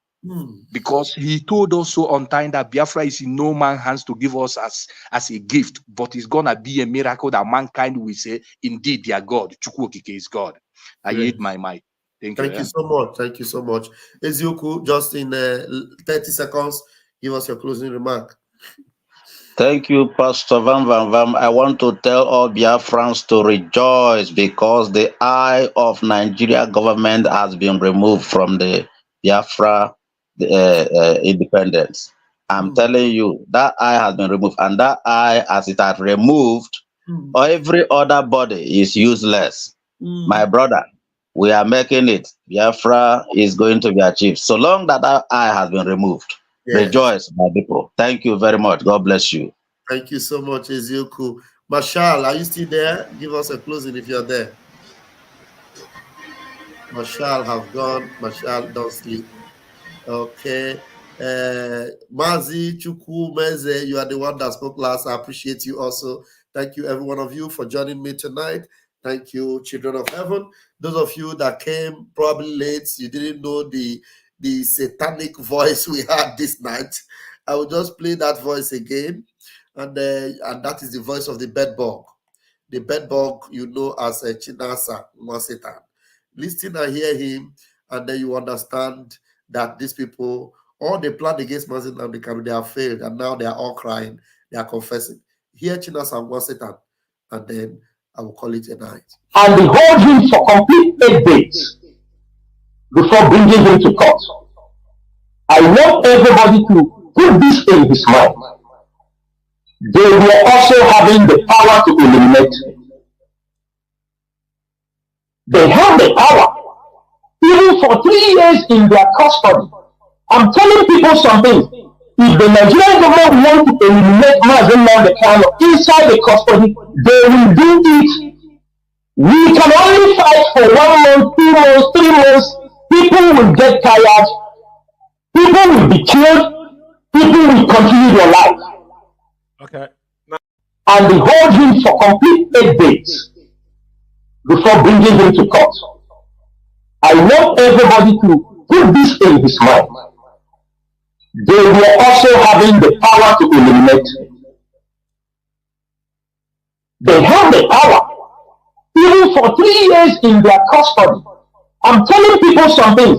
Because he told us so on time that Biafra is in no man's hands to give us as a gift, but it's gonna be a miracle that mankind will say, indeed, their God, Chukwu Okike, is God. I hate my mic. Thank you so much. Thank you so much. Ezioku, just in 30 seconds, give us your closing remark. Thank you, Pastor Van Van Van. I want to tell all Biafrans to rejoice because the eye of Nigeria government has been removed from the Biafra independence. I'm telling you, that eye has been removed, and that eye, as it has removed, every other body is useless. My brother, we are making it. Biafra is going to be achieved. So long that eye has been removed. Yes. Rejoice, my people. Thank you very much. God bless you. Thank you so much, Ezioku. Marshall, are you still there? Give us a closing if you're there. Marshall have gone. Marshall, don't sleep. Okay. Mazi Chukwu Meze, you are the one that spoke last. I appreciate you also. Thank you, every one of you, for joining me tonight. Thank you, children of heaven. Those of you that came probably late, you didn't know the satanic voice we had this night. I will just play that voice again. And that is the voice of the bedbug. The bedbug, you know, as a Chinasa Satan. Listen and hear him, and then you understand that these people, all they planned against Mazin and the Karu, they have failed, and now they are all crying, they are confessing. Hear Chinasa Satan, and then I will call it a night. And they hold him for complete 8 days before bringing him to court. I want everybody to put this in his mind. They were also having the power to eliminate him. They have the power, even for 3 years in their custody. I'm telling people something. If the Nigerian government wants to eliminate Mazen Kano inside the custody, they will do it. We can only fight for 1 month, 2 months, 3 months. People will get tired. People will be killed. People will continue their life. Okay. And they hold him for complete 8 days before bringing him to court. I want everybody to put this in his mind. They were also having the power to eliminate him. They have the power, even for 3 years in their custody. I'm telling people something.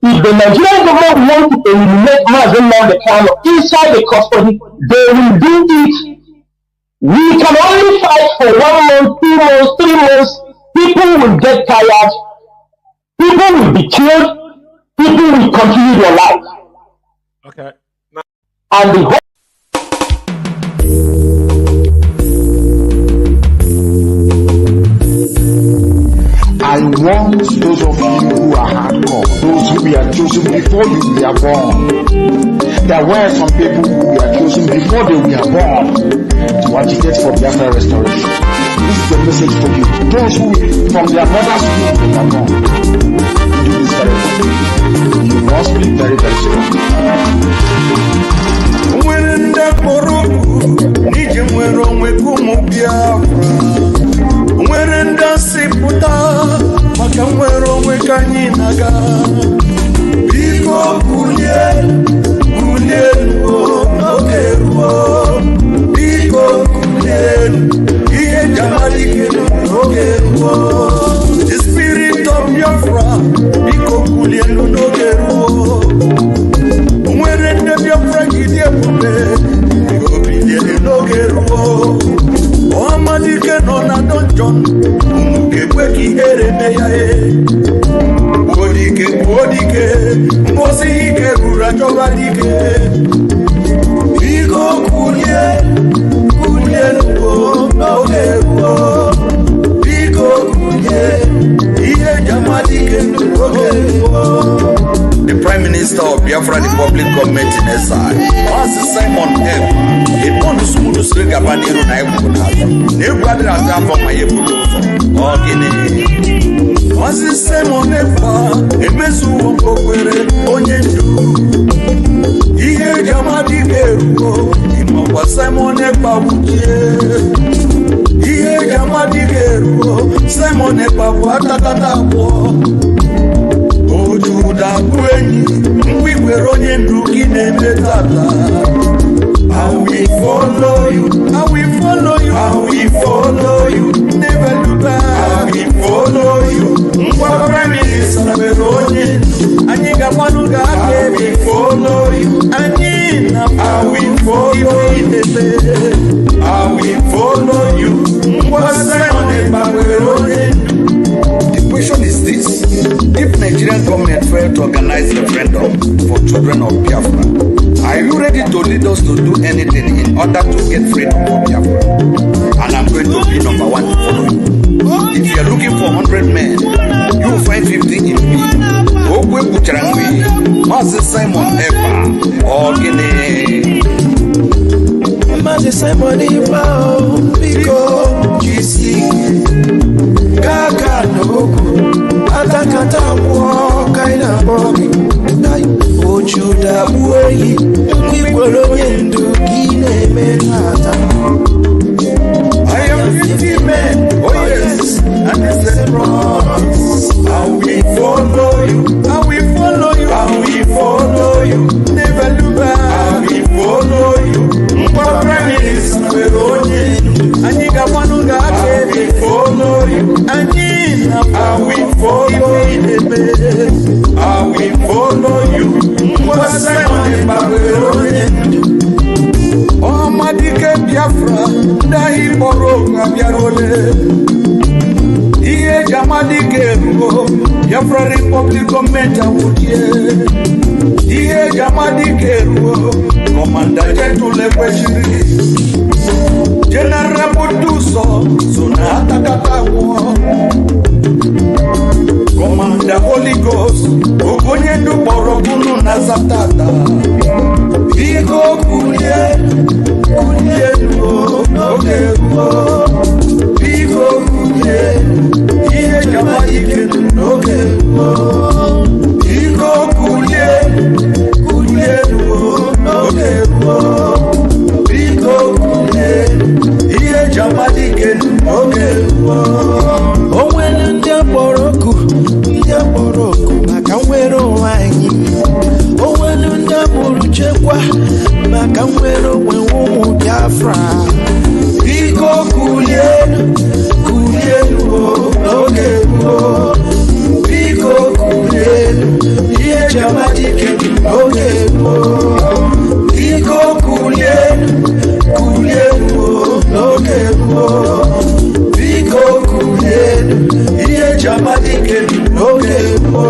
If the Nigerian government wants to eliminate Mazen Kano inside the custody, they will do it. We can only fight for 1 month, 2 months, 3 months. People will get tired. People will be killed. People will continue their life. Okay. And the I want those of you who are hardcore, those who were chosen before you were born. There were some people who were chosen before they were born to agitate for Biafra restoration. This is a message for you. Those who, from their mother's womb, they were born. Do this very well. You must be very, very strong. When the Korobu, Nijimwero Mekumu Biafra. Mwerenda siputa makamwero mwekanyinaga biko kulie nokeruo biko kulie iye jamalike nokeruo the spirit of Biafra biko kulie nokeruo mwerenda Biafra gidie pube biko kulie nokeruo Omadike nona donjon Mukebweki ereme yae Bodike Mbosi ike rurajoga dike Bigo kulie nuko Nogeruo Bigo kulie Iye jamadike nuko The Prime Minister of Biafra Republic Government in SI, Master Simon M. He wants to smooth the string of a new night. New brother has done for my Guinea. Master Simon M. A mesu Okwere Onyendu. He had Yamadi Geruo. Imamba Simon M. He had Yamadi Geruo. Simon M. Watatata. Ojuda kwenyi, mwiwe ronye nduki neme tata. I will follow you, I will follow you, I will follow you, never look back. I will follow you, mwa Prime Minister Veronye, Aniga Wanuga, I will follow you, Anina, I will follow you, I will follow you, mwa Simon Veronye. The question is this: if Nigerian government failed to organize referendum for children of Biafra, Are you ready to lead us to do anything in order to get freedom from Biafra? And I'm going to be number 1 to follow you. If you're looking for 100 men, you will find 50 in me. Okwe Bucharangwe, Master Simon Eva, or Guinea. Master Simon Eva, Pico, GC, Kaka Noku, Atakata, Kaina Bogi, Ochuda Buey, Kipolo, Guinea Menata. I am 50 men, oh yes, and the same promise. I will follow you, I will follow you, I will follow you, never look back. I will follow you, Prime and you got one who got I will follow you, and I will follow you, I will follow you, what's I oh, Madike Biafra, Dahi Boroga Biarole. Iye Jamadike Rugo, Biafra Republic Government Awudie. Iye Jamadike Rugo, Commander Jetule Kweshiri. General Buduso, Sunata Katawo. Commander Holy Ghost, Ogonyendu Borogunu Nazatata. Iko Kulie, Kulie, okay, Iko Kulie, Iye Jamaike, okay, Iko Kulie, Kulie, okay, Iko Kulie, Iye Jamaike, okay, oh, when the Boroku, Makamwero Wangi. Oh, when the Muruchekwa, Makamwero, when Biafra, Iko Kulie.